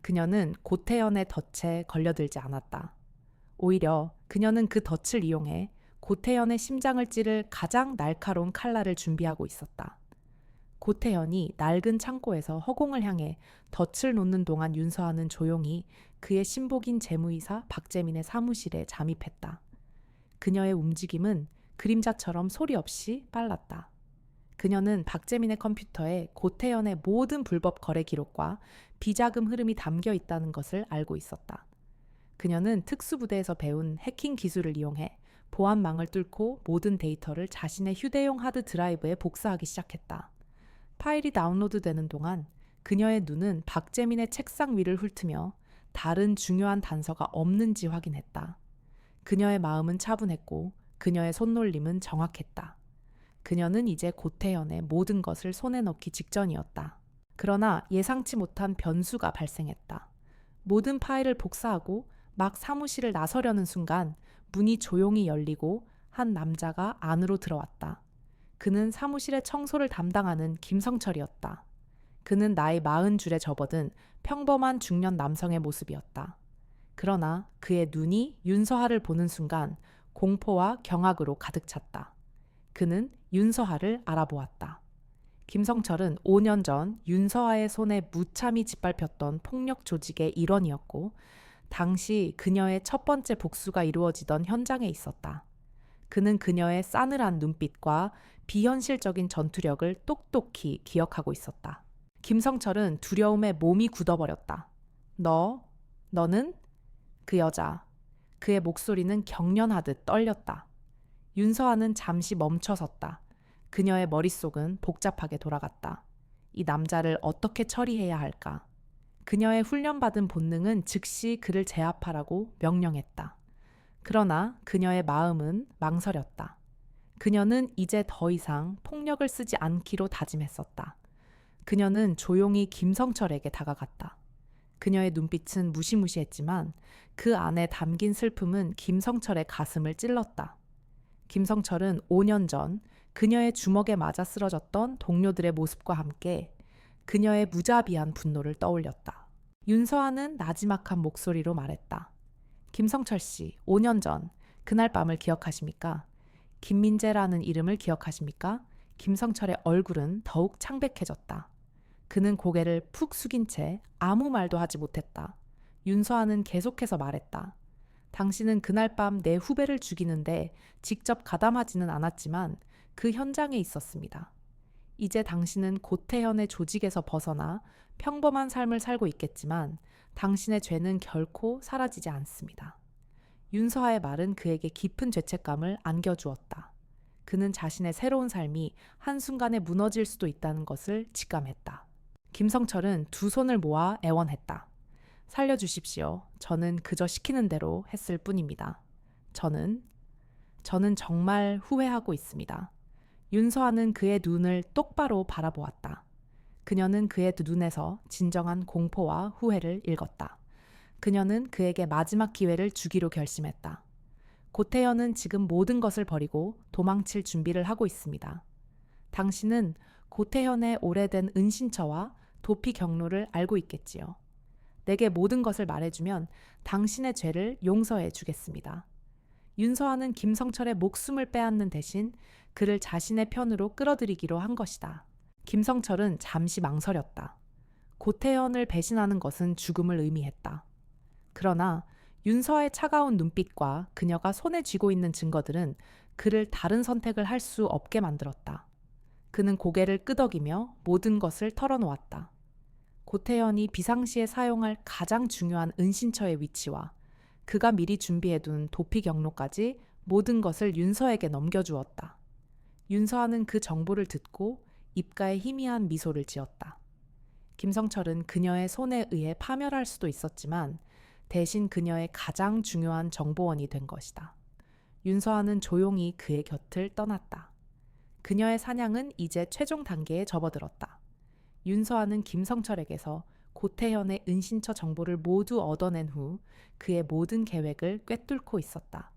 [SPEAKER 1] 그녀는 고태현의 덫에 걸려들지 않았다. 오히려 그녀는 그 덫을 이용해 고태현의 심장을 찌를 가장 날카로운 칼날을 준비하고 있었다. 고태현이 낡은 창고에서 허공을 향해 덫을 놓는 동안 윤서아는 조용히 그의 신복인 재무이사 박재민의 사무실에 잠입했다. 그녀의 움직임은 그림자처럼 소리 없이 빨랐다. 그녀는 박재민의 컴퓨터에 고태현의 모든 불법 거래 기록과 비자금 흐름이 담겨 있다는 것을 알고 있었다. 그녀는 특수부대에서 배운 해킹 기술을 이용해 보안망을 뚫고 모든 데이터를 자신의 휴대용 하드 드라이브에 복사하기 시작했다. 파일이 다운로드되는 동안 그녀의 눈은 박재민의 책상 위를 훑으며 다른 중요한 단서가 없는지 확인했다. 그녀의 마음은 차분했고 그녀의 손놀림은 정확했다. 그녀는 이제 고태현의 모든 것을 손에 넣기 직전이었다. 그러나 예상치 못한 변수가 발생했다. 모든 파일을 복사하고 막 사무실을 나서려는 순간 문이 조용히 열리고 한 남자가 안으로 들어왔다. 그는 사무실의 청소를 담당하는 김성철이었다. 그는 나이 40줄에 접어든 평범한 중년 남성의 모습이었다. 그러나 그의 눈이 윤서하를 보는 순간 공포와 경악으로 가득 찼다. 그는 윤서하를 알아보았다. 김성철은 5년 전 윤서하의 손에 무참히 짓밟혔던 폭력 조직의 일원이었고 당시 그녀의 첫 번째 복수가 이루어지던 현장에 있었다. 그는 그녀의 싸늘한 눈빛과 비현실적인 전투력을 똑똑히 기억하고 있었다. 김성철은 두려움에 몸이 굳어버렸다. 너는? 그 여자. 그의 목소리는 경련하듯 떨렸다. 윤서아는 잠시 멈춰섰다. 그녀의 머릿속은 복잡하게 돌아갔다. 이 남자를 어떻게 처리해야 할까? 그녀의 훈련받은 본능은 즉시 그를 제압하라고 명령했다. 그러나 그녀의 마음은 망설였다. 그녀는 이제 더 이상 폭력을 쓰지 않기로 다짐했었다. 그녀는 조용히 김성철에게 다가갔다. 그녀의 눈빛은 무시무시했지만 그 안에 담긴 슬픔은 김성철의 가슴을 찔렀다. 김성철은 5년 전 그녀의 주먹에 맞아 쓰러졌던 동료들의 모습과 함께 그녀의 무자비한 분노를 떠올렸다. 윤서아는 나지막한 목소리로 말했다. 김성철 씨, 5년 전 그날 밤을 기억하십니까? 김민재라는 이름을 기억하십니까? 김성철의 얼굴은 더욱 창백해졌다. 그는 고개를 푹 숙인 채 아무 말도 하지 못했다. 윤서아는 계속해서 말했다. 당신은 그날 밤 내 후배를 죽이는데 직접 가담하지는 않았지만 그 현장에 있었습니다. 이제 당신은 고태현의 조직에서 벗어나 평범한 삶을 살고 있겠지만 당신의 죄는 결코 사라지지 않습니다. 윤서아의 말은 그에게 깊은 죄책감을 안겨주었다. 그는 자신의 새로운 삶이 한순간에 무너질 수도 있다는 것을 직감했다. 김성철은 두 손을 모아 애원했다. 살려주십시오. 저는 그저 시키는 대로 했을 뿐입니다. 저는 정말 후회하고 있습니다. 윤서아는 그의 눈을 똑바로 바라보았다. 그녀는 그의 눈에서 진정한 공포와 후회를 읽었다. 그녀는 그에게 마지막 기회를 주기로 결심했다. 고태현은 지금 모든 것을 버리고 도망칠 준비를 하고 있습니다. 당신은 고태현의 오래된 은신처와 도피 경로를 알고 있겠지요. 내게 모든 것을 말해주면 당신의 죄를 용서해 주겠습니다. 윤서아는 김성철의 목숨을 빼앗는 대신 그를 자신의 편으로 끌어들이기로 한 것이다. 김성철은 잠시 망설였다. 고태현을 배신하는 것은 죽음을 의미했다. 그러나 윤서아의 차가운 눈빛과 그녀가 손에 쥐고 있는 증거들은 그를 다른 선택을 할 수 없게 만들었다. 그는 고개를 끄덕이며 모든 것을 털어놓았다. 고태현이 비상시에 사용할 가장 중요한 은신처의 위치와 그가 미리 준비해둔 도피 경로까지 모든 것을 윤서에게 넘겨주었다. 윤서아는 그 정보를 듣고 입가에 희미한 미소를 지었다. 김성철은 그녀의 손에 의해 파멸할 수도 있었지만 대신 그녀의 가장 중요한 정보원이 된 것이다. 윤서아는 조용히 그의 곁을 떠났다. 그녀의 사냥은 이제 최종 단계에 접어들었다. 윤서아는 김성철에게서 고태현의 은신처 정보를 모두 얻어낸 후 그의 모든 계획을 꿰뚫고 있었다.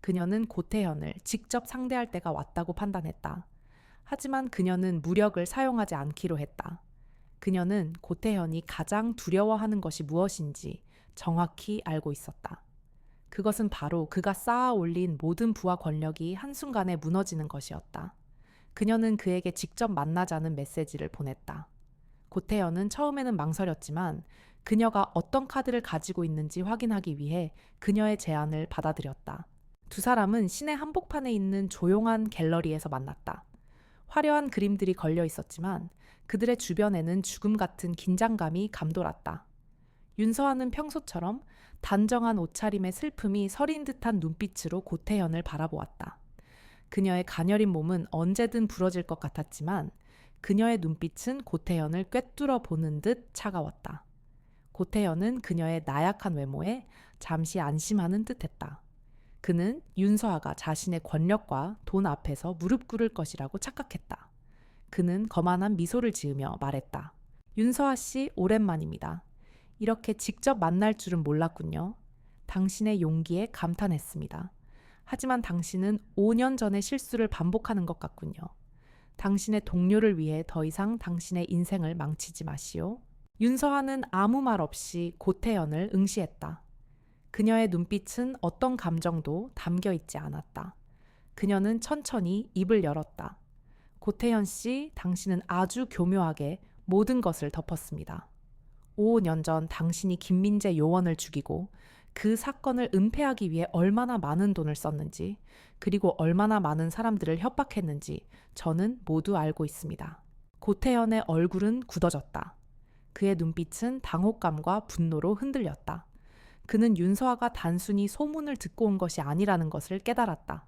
[SPEAKER 1] 그녀는 고태현을 직접 상대할 때가 왔다고 판단했다. 하지만 그녀는 무력을 사용하지 않기로 했다. 그녀는 고태현이 가장 두려워하는 것이 무엇인지 정확히 알고 있었다. 그것은 바로 그가 쌓아 올린 모든 부와 권력이 한순간에 무너지는 것이었다. 그녀는 그에게 직접 만나자는 메시지를 보냈다. 고태현은 처음에는 망설였지만 그녀가 어떤 카드를 가지고 있는지 확인하기 위해 그녀의 제안을 받아들였다. 두 사람은 시내 한복판에 있는 조용한 갤러리에서 만났다. 화려한 그림들이 걸려 있었지만 그들의 주변에는 죽음 같은 긴장감이 감돌았다. 윤서아는 평소처럼 단정한 옷차림의 슬픔이 서린 듯한 눈빛으로 고태현을 바라보았다. 그녀의 가녀린 몸은 언제든 부러질 것 같았지만 그녀의 눈빛은 고태현을 꿰뚫어 보는 듯 차가웠다. 고태현은 그녀의 나약한 외모에 잠시 안심하는 듯했다. 그는 윤서아가 자신의 권력과 돈 앞에서 무릎 꿇을 것이라고 착각했다. 그는 거만한 미소를 지으며 말했다. 윤서아 씨, 오랜만입니다. 이렇게 직접 만날 줄은 몰랐군요. 당신의 용기에 감탄했습니다. 하지만 당신은 5년 전의 실수를 반복하는 것 같군요. 당신의 동료를 위해 더 이상 당신의 인생을 망치지 마시오. 윤서아는 아무 말 없이 고태연을 응시했다. 그녀의 눈빛은 어떤 감정도 담겨 있지 않았다. 그녀는 천천히 입을 열었다. 고태연 씨, 당신은 아주 교묘하게 모든 것을 덮었습니다. 5년 전 당신이 김민재 요원을 죽이고 그 사건을 은폐하기 위해 얼마나 많은 돈을 썼는지, 그리고 얼마나 많은 사람들을 협박했는지 저는 모두 알고 있습니다. 고태연의 얼굴은 굳어졌다. 그의 눈빛은 당혹감과 분노로 흔들렸다. 그는 윤서아가 단순히 소문을 듣고 온 것이 아니라는 것을 깨달았다.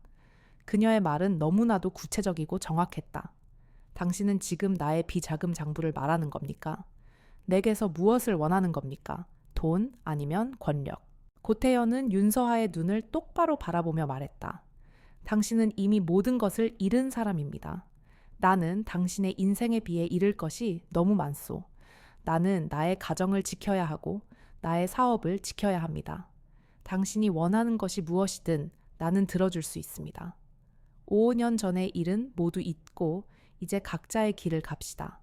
[SPEAKER 1] 그녀의 말은 너무나도 구체적이고 정확했다. 당신은 지금 나의 비자금 장부를 말하는 겁니까? 내게서 무엇을 원하는 겁니까? 돈 아니면 권력. 고태연은 윤서아의 눈을 똑바로 바라보며 말했다. 당신은 이미 모든 것을 잃은 사람입니다. 나는 당신의 인생에 비해 잃을 것이 너무 많소. 나는 나의 가정을 지켜야 하고 나의 사업을 지켜야 합니다. 당신이 원하는 것이 무엇이든 나는 들어줄 수 있습니다. 5년 전의 일은 모두 잊고 이제 각자의 길을 갑시다.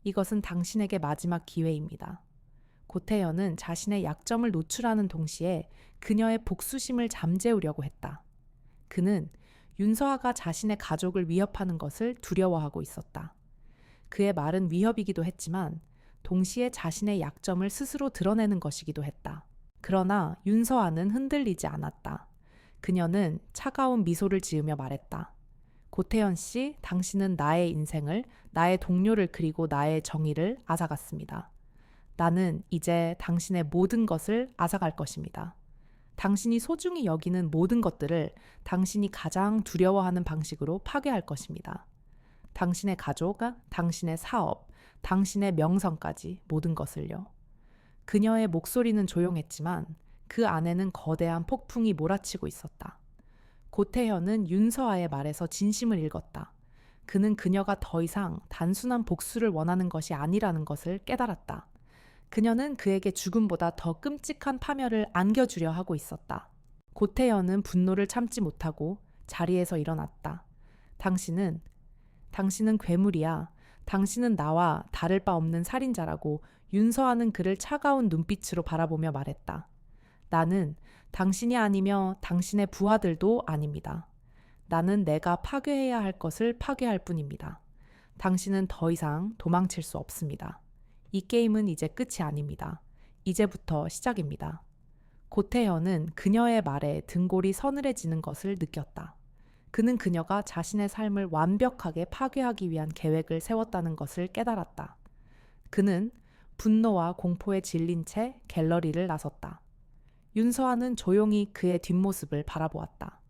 [SPEAKER 1] 이것은 당신에게 마지막 기회입니다. 고태연은 자신의 약점을 노출하는 동시에 그녀의 복수심을 잠재우려고 했다. 그는 윤서아가 자신의 가족을 위협하는 것을 두려워하고 있었다. 그의 말은 위협이기도 했지만 동시에 자신의 약점을 스스로 드러내는 것이기도 했다. 그러나 윤서아는 흔들리지 않았다. 그녀는 차가운 미소를 지으며 말했다. 고태연 씨, 당신은 나의 인생을, 나의 동료를 그리고 나의 정의를 앗아갔습니다. 나는 이제 당신의 모든 것을 앗아갈 것입니다. 당신이 소중히 여기는 모든 것들을 당신이 가장 두려워하는 방식으로 파괴할 것입니다. 당신의 가족, 당신의 사업, 당신의 명성까지 모든 것을요. 그녀의 목소리는 조용했지만 그 안에는 거대한 폭풍이 몰아치고 있었다. 고태현은 윤서아의 말에서 진심을 읽었다. 그는 그녀가 더 이상 단순한 복수를 원하는 것이 아니라는 것을 깨달았다. 그녀는 그에게 죽음보다 더 끔찍한 파멸을 안겨주려 하고 있었다. 고태현은 분노를 참지 못하고 자리에서 일어났다. 당신은 괴물이야. 당신은 나와 다를 바 없는 살인자라고 윤서아는 그를 차가운 눈빛으로 바라보며 말했다. 나는 당신이 아니며 당신의 부하들도 아닙니다. 나는 내가 파괴해야 할 것을 파괴할 뿐입니다. 당신은 더 이상 도망칠 수 없습니다. 이 게임은 이제 끝이 아닙니다. 이제부터 시작입니다. 고태현은 그녀의 말에 등골이 서늘해지는 것을 느꼈다. 그는 그녀가 자신의 삶을 완벽하게 파괴하기 위한 계획을 세웠다는 것을 깨달았다. 그는 분노와 공포에 질린 채 갤러리를 나섰다. 윤서아는 조용히 그의 뒷모습을 바라보았다.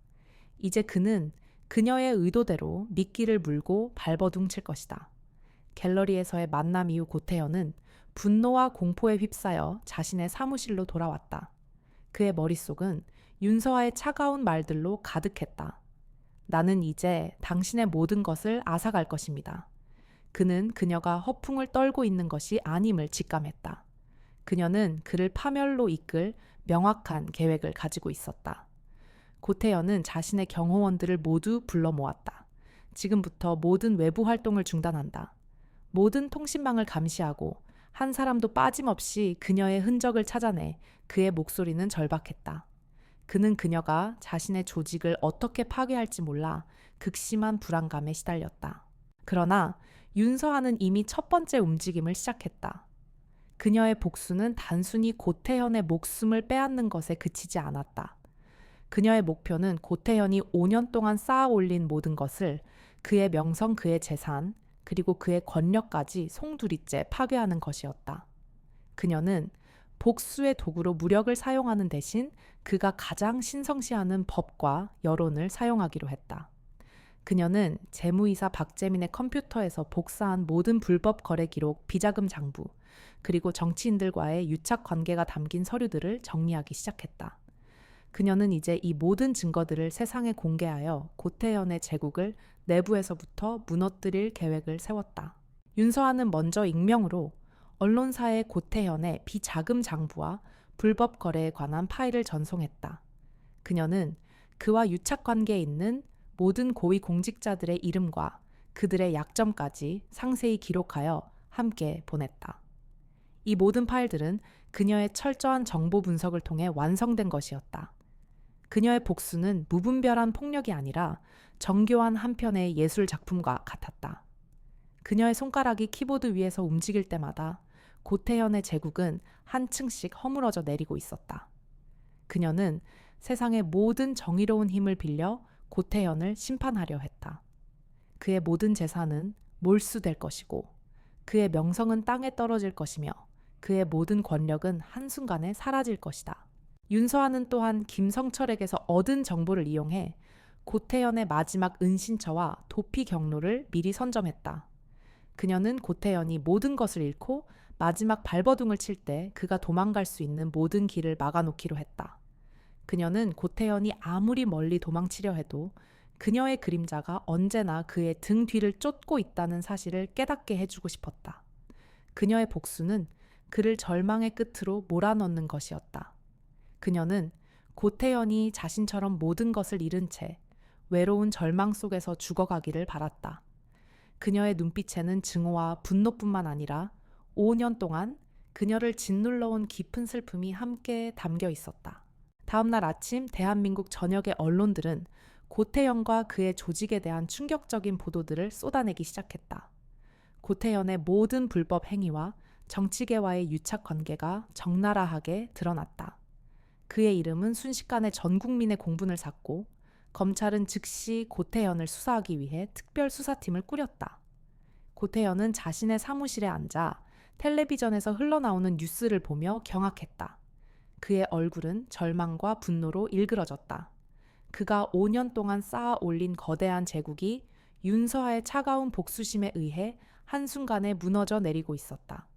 [SPEAKER 1] 이제 그는 그녀의 의도대로 미끼를 물고 발버둥 칠 것이다. 갤러리에서의 만남 이후 고태현은 분노와 공포에 휩싸여 자신의 사무실로 돌아왔다. 그의 머릿속은 윤서아의 차가운 말들로 가득했다. 나는 이제 당신의 모든 것을 앗아갈 것입니다. 그는 그녀가 허풍을 떨고 있는 것이 아님을 직감했다. 그녀는 그를 파멸로 이끌 명확한 계획을 가지고 있었다. 고태현은 자신의 경호원들을 모두 불러 모았다. 지금부터 모든 외부 활동을 중단한다. 모든 통신망을 감시하고 한 사람도 빠짐없이 그녀의 흔적을 찾아내 그의 목소리는 절박했다. 그는 그녀가 자신의 조직을 어떻게 파괴할지 몰라 극심한 불안감에 시달렸다. 그러나 윤서아는 이미 첫 번째 움직임을 시작했다. 그녀의 복수는 단순히 고태현의 목숨을 빼앗는 것에 그치지 않았다. 그녀의 목표는 고태현이 5년 동안 쌓아 올린 모든 것을, 그의 명성, 그의 재산, 그리고 그의 권력까지 송두리째 파괴하는 것이었다. 그녀는 복수의 도구로 무력을 사용하는 대신 그가 가장 신성시하는 법과 여론을 사용하기로 했다. 그녀는 재무이사 박재민의 컴퓨터에서 복사한 모든 불법 거래 기록, 비자금 장부, 그리고 정치인들과의 유착 관계가 담긴 서류들을 정리하기 시작했다. 그녀는 이제 이 모든 증거들을 세상에 공개하여 고태현의 제국을 내부에서부터 무너뜨릴 계획을 세웠다. 윤서아는 먼저 익명으로 언론사에 고태현의 비자금 장부와 불법 거래에 관한 파일을 전송했다. 그녀는 그와 유착 관계에 있는 모든 고위 공직자들의 이름과 그들의 약점까지 상세히 기록하여 함께 보냈다. 이 모든 파일들은 그녀의 철저한 정보 분석을 통해 완성된 것이었다. 그녀의 복수는 무분별한 폭력이 아니라 정교한 한 편의 예술 작품과 같았다. 그녀의 손가락이 키보드 위에서 움직일 때마다 고태현의 제국은 한 층씩 허물어져 내리고 있었다. 그녀는 세상의 모든 정의로운 힘을 빌려 고태현을 심판하려 했다. 그의 모든 재산은 몰수될 것이고 그의 명성은 땅에 떨어질 것이며 그의 모든 권력은 한순간에 사라질 것이다. 윤서아는 또한 김성철에게서 얻은 정보를 이용해 고태현의 마지막 은신처와 도피 경로를 미리 선점했다. 그녀는 고태현이 모든 것을 잃고 마지막 발버둥을 칠 때 그가 도망갈 수 있는 모든 길을 막아놓기로 했다. 그녀는 고태현이 아무리 멀리 도망치려 해도 그녀의 그림자가 언제나 그의 등 뒤를 쫓고 있다는 사실을 깨닫게 해주고 싶었다. 그녀의 복수는 그를 절망의 끝으로 몰아넣는 것이었다. 그녀는 고태현이 자신처럼 모든 것을 잃은 채 외로운 절망 속에서 죽어가기를 바랐다. 그녀의 눈빛에는 증오와 분노뿐만 아니라 5년 동안 그녀를 짓눌러온 깊은 슬픔이 함께 담겨 있었다. 다음 날 아침 대한민국 전역의 언론들은 고태현과 그의 조직에 대한 충격적인 보도들을 쏟아내기 시작했다. 고태현의 모든 불법 행위와 정치계와의 유착 관계가 적나라하게 드러났다. 그의 이름은 순식간에 전 국민의 공분을 샀고 검찰은 즉시 고태현을 수사하기 위해 특별수사팀을 꾸렸다. 고태현은 자신의 사무실에 앉아 텔레비전에서 흘러나오는 뉴스를 보며 경악했다. 그의 얼굴은 절망과 분노로 일그러졌다. 그가 5년 동안 쌓아 올린 거대한 제국이 윤서아의 차가운 복수심에 의해 한순간에 무너져 내리고 있었다.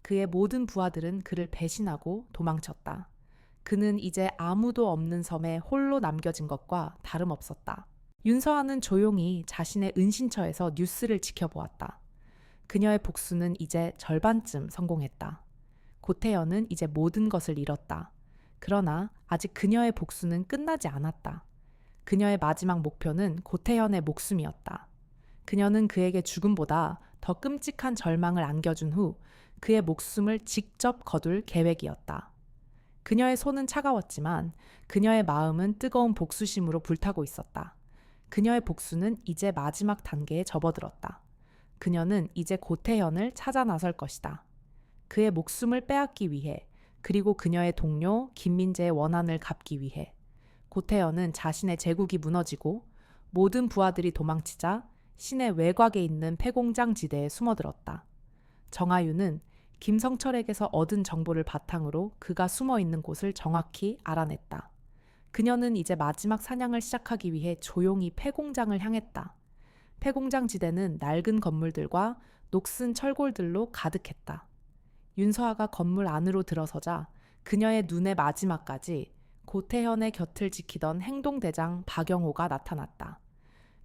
[SPEAKER 1] 그의 모든 부하들은 그를 배신하고 도망쳤다. 그는 이제 아무도 없는 섬에 홀로 남겨진 것과 다름없었다. 윤서아는 조용히 자신의 은신처에서 뉴스를 지켜보았다. 그녀의 복수는 이제 절반쯤 성공했다. 고태현은 이제 모든 것을 잃었다. 그러나 아직 그녀의 복수는 끝나지 않았다. 그녀의 마지막 목표는 고태현의 목숨이었다. 그녀는 그에게 죽음보다 더 끔찍한 절망을 안겨준 후 그의 목숨을 직접 거둘 계획이었다. 그녀의 손은 차가웠지만 그녀의 마음은 뜨거운 복수심으로 불타고 있었다. 그녀의 복수는 이제 마지막 단계에 접어들었다. 그녀는 이제 고태현을 찾아 나설 것이다. 그의 목숨을 빼앗기 위해, 그리고 그녀의 동료 김민재의 원한을 갚기 위해. 고태현은 자신의 제국이 무너지고 모든 부하들이 도망치자 시내 외곽에 있는 폐공장 지대에 숨어들었다. 정아유는 김성철에게서 얻은 정보를 바탕으로 그가 숨어 있는 곳을 정확히 알아냈다. 그녀는 이제 마지막 사냥을 시작하기 위해 조용히 폐공장을 향했다. 폐공장 지대는 낡은 건물들과 녹슨 철골들로 가득했다. 윤서아가 건물 안으로 들어서자 그녀의 눈의 마지막까지 고태현의 곁을 지키던 행동대장 박영호가 나타났다.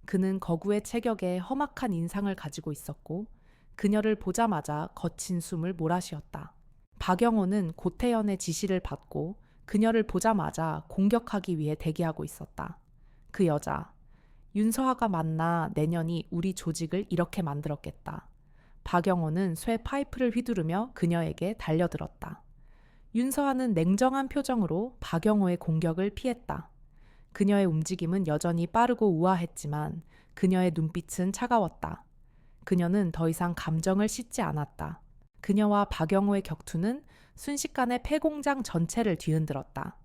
[SPEAKER 1] 그는 거구의 체격에 험악한 인상을 가지고 있었고 그녀를 보자마자 거친 숨을 몰아쉬었다. 박영호는 고태현의 지시를 받고 그녀를 보자마자 공격하기 위해 대기하고 있었다. 그 여자, 윤서아가 만나 내년이 우리 조직을 이렇게 만들었겠다. 박영호는 쇠 파이프를 휘두르며 그녀에게 달려들었다. 윤서아는 냉정한 표정으로 박영호의 공격을 피했다. 그녀의 움직임은 여전히 빠르고 우아했지만 그녀의 눈빛은 차가웠다. 그녀는 더 이상 감정을 씻지 않았다. 그녀와 박영호의 격투는 순식간에 폐공장 전체를 뒤흔들었다.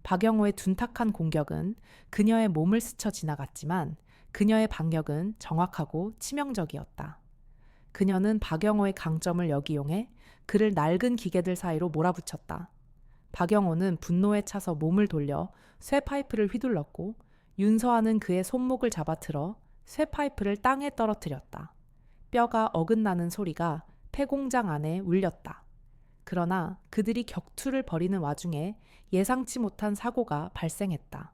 [SPEAKER 1] 박영호의 둔탁한 공격은 그녀의 몸을 스쳐 지나갔지만 그녀의 방역은 정확하고 치명적이었다. 그녀는 박영호의 강점을 역이용해 그를 낡은 기계들 사이로 몰아붙였다. 박영호는 분노에 차서 몸을 돌려 쇠파이프를 휘둘렀고 윤서아는 그의 손목을 잡아틀어 쇠파이프를 땅에 떨어뜨렸다. 뼈가 어긋나는 소리가 폐공장 안에 울렸다. 그러나 그들이 격투를 벌이는 와중에 예상치 못한 사고가 발생했다.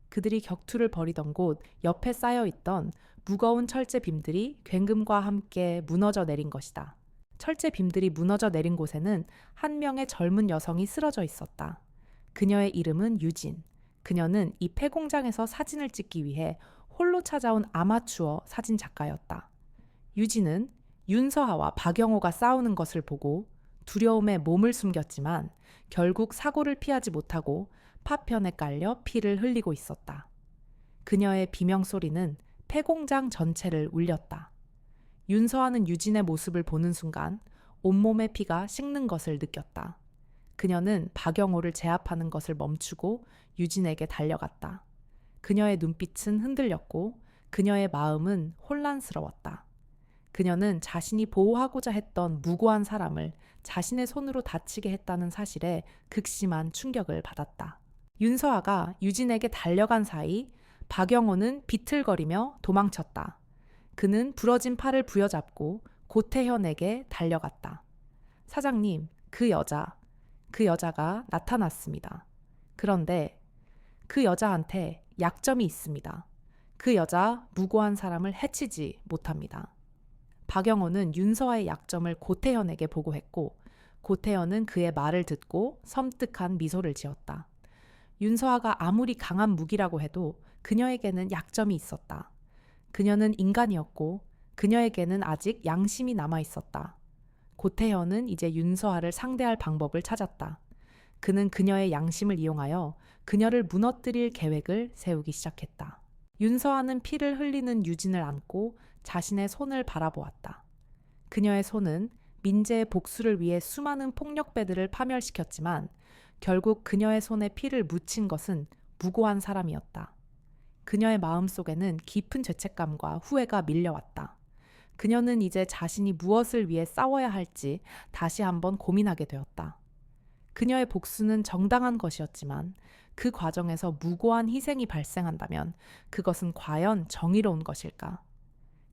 [SPEAKER 1] 그들이 격투를 벌이던 곳 옆에 쌓여있던 무거운 철제 빔들이 굉금과 함께 무너져 내린 것이다. 철제 빔들이 무너져 내린 곳에는 한 명의 젊은 여성이 쓰러져 있었다. 그녀의 이름은 유진. 그녀는 이 폐공장에서 사진을 찍기 위해 홀로 찾아온 아마추어 사진 작가였다. 유진은 윤서하와 박영호가 싸우는 것을 보고 두려움에 몸을 숨겼지만 결국 사고를 피하지 못하고 파편에 깔려 피를 흘리고 있었다. 그녀의 비명소리는 폐공장 전체를 울렸다. 윤서하는 유진의 모습을 보는 순간 온몸의 피가 식는 것을 느꼈다. 그녀는 박영호를 제압하는 것을 멈추고 유진에게 달려갔다. 그녀의 눈빛은 흔들렸고 그녀의 마음은 혼란스러웠다. 그녀는 자신이 보호하고자 했던 무고한 사람을 자신의 손으로 다치게 했다는 사실에 극심한 충격을 받았다. 윤서아가 유진에게 달려간 사이 박영호는 비틀거리며 도망쳤다. 그는 부러진 팔을 부여잡고 고태현에게 달려갔다. 사장님, 그 여자가 나타났습니다. 그런데 그 여자한테 약점이 있습니다. 그 여자 무고한 사람을 해치지 못합니다. 박영호는 윤서아의 약점을 고태현에게 보고했고 고태현은 그의 말을 듣고 섬뜩한 미소를 지었다. 윤서아가 아무리 강한 무기라고 해도 그녀에게는 약점이 있었다. 그녀는 인간이었고 그녀에게는 아직 양심이 남아 있었다. 고태현은 이제 윤서아를 상대할 방법을 찾았다. 그는 그녀의 양심을 이용하여 그녀를 무너뜨릴 계획을 세우기 시작했다. 윤서아는 피를 흘리는 유진을 안고 자신의 손을 바라보았다. 그녀의 손은 민재의 복수를 위해 수많은 폭력배들을 파멸시켰지만 결국 그녀의 손에 피를 묻힌 것은 무고한 사람이었다. 그녀의 마음속에는 깊은 죄책감과 후회가 밀려왔다. 그녀는 이제 자신이 무엇을 위해 싸워야 할지 다시 한번 고민하게 되었다. 그녀의 복수는 정당한 것이었지만 그 과정에서 무고한 희생이 발생한다면 그것은 과연 정의로운 것일까?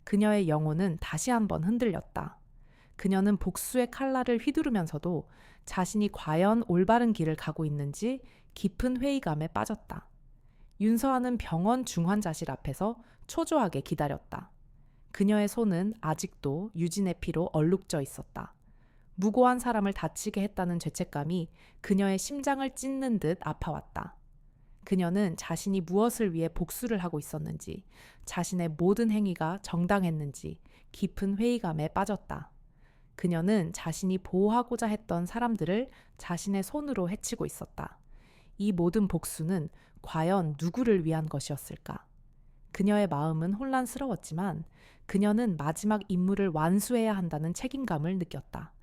[SPEAKER 1] 그녀의 영혼은 다시 한번 흔들렸다. 그녀는 복수의 칼날을 휘두르면서도 자신이 과연 올바른 길을 가고 있는지 깊은 회의감에 빠졌다. 윤서아는 병원 중환자실 앞에서 초조하게 기다렸다. 그녀의 손은 아직도 유진의 피로 얼룩져 있었다. 무고한 사람을 다치게 했다는 죄책감이 그녀의 심장을 찢는 듯 아파왔다. 그녀는 자신이 무엇을 위해 복수를 하고 있었는지, 자신의 모든 행위가 정당했는지 깊은 회의감에 빠졌다. 그녀는 자신이 보호하고자 했던 사람들을 자신의 손으로 해치고 있었다. 이 모든 복수는 과연 누구를 위한 것이었을까? 그녀의 마음은 혼란스러웠지만 그녀는 마지막 임무를 완수해야 한다는 책임감을 느꼈다.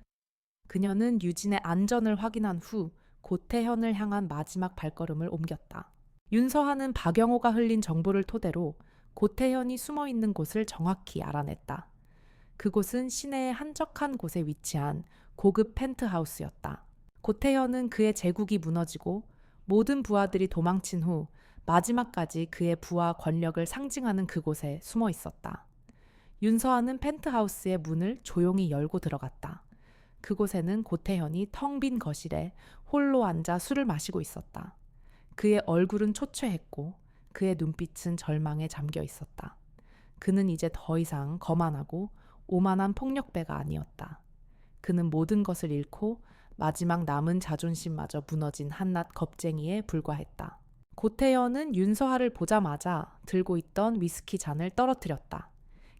[SPEAKER 1] 그녀는 유진의 안전을 확인한 후 고태현을 향한 마지막 발걸음을 옮겼다. 윤서하는 박영호가 흘린 정보를 토대로 고태현이 숨어 있는 곳을 정확히 알아냈다. 그곳은 시내의 한적한 곳에 위치한 고급 펜트하우스였다. 고태현은 그의 제국이 무너지고 모든 부하들이 도망친 후 마지막까지 그의 부와 권력을 상징하는 그곳에 숨어 있었다. 윤서아는 펜트하우스의 문을 조용히 열고 들어갔다. 그곳에는 고태현이 텅 빈 거실에 홀로 앉아 술을 마시고 있었다. 그의 얼굴은 초췌했고 그의 눈빛은 절망에 잠겨 있었다. 그는 이제 더 이상 거만하고 오만한 폭력배가 아니었다. 그는 모든 것을 잃고 마지막 남은 자존심마저 무너진 한낱 겁쟁이에 불과했다. 고태현은 윤서아를 보자마자 들고 있던 위스키 잔을 떨어뜨렸다.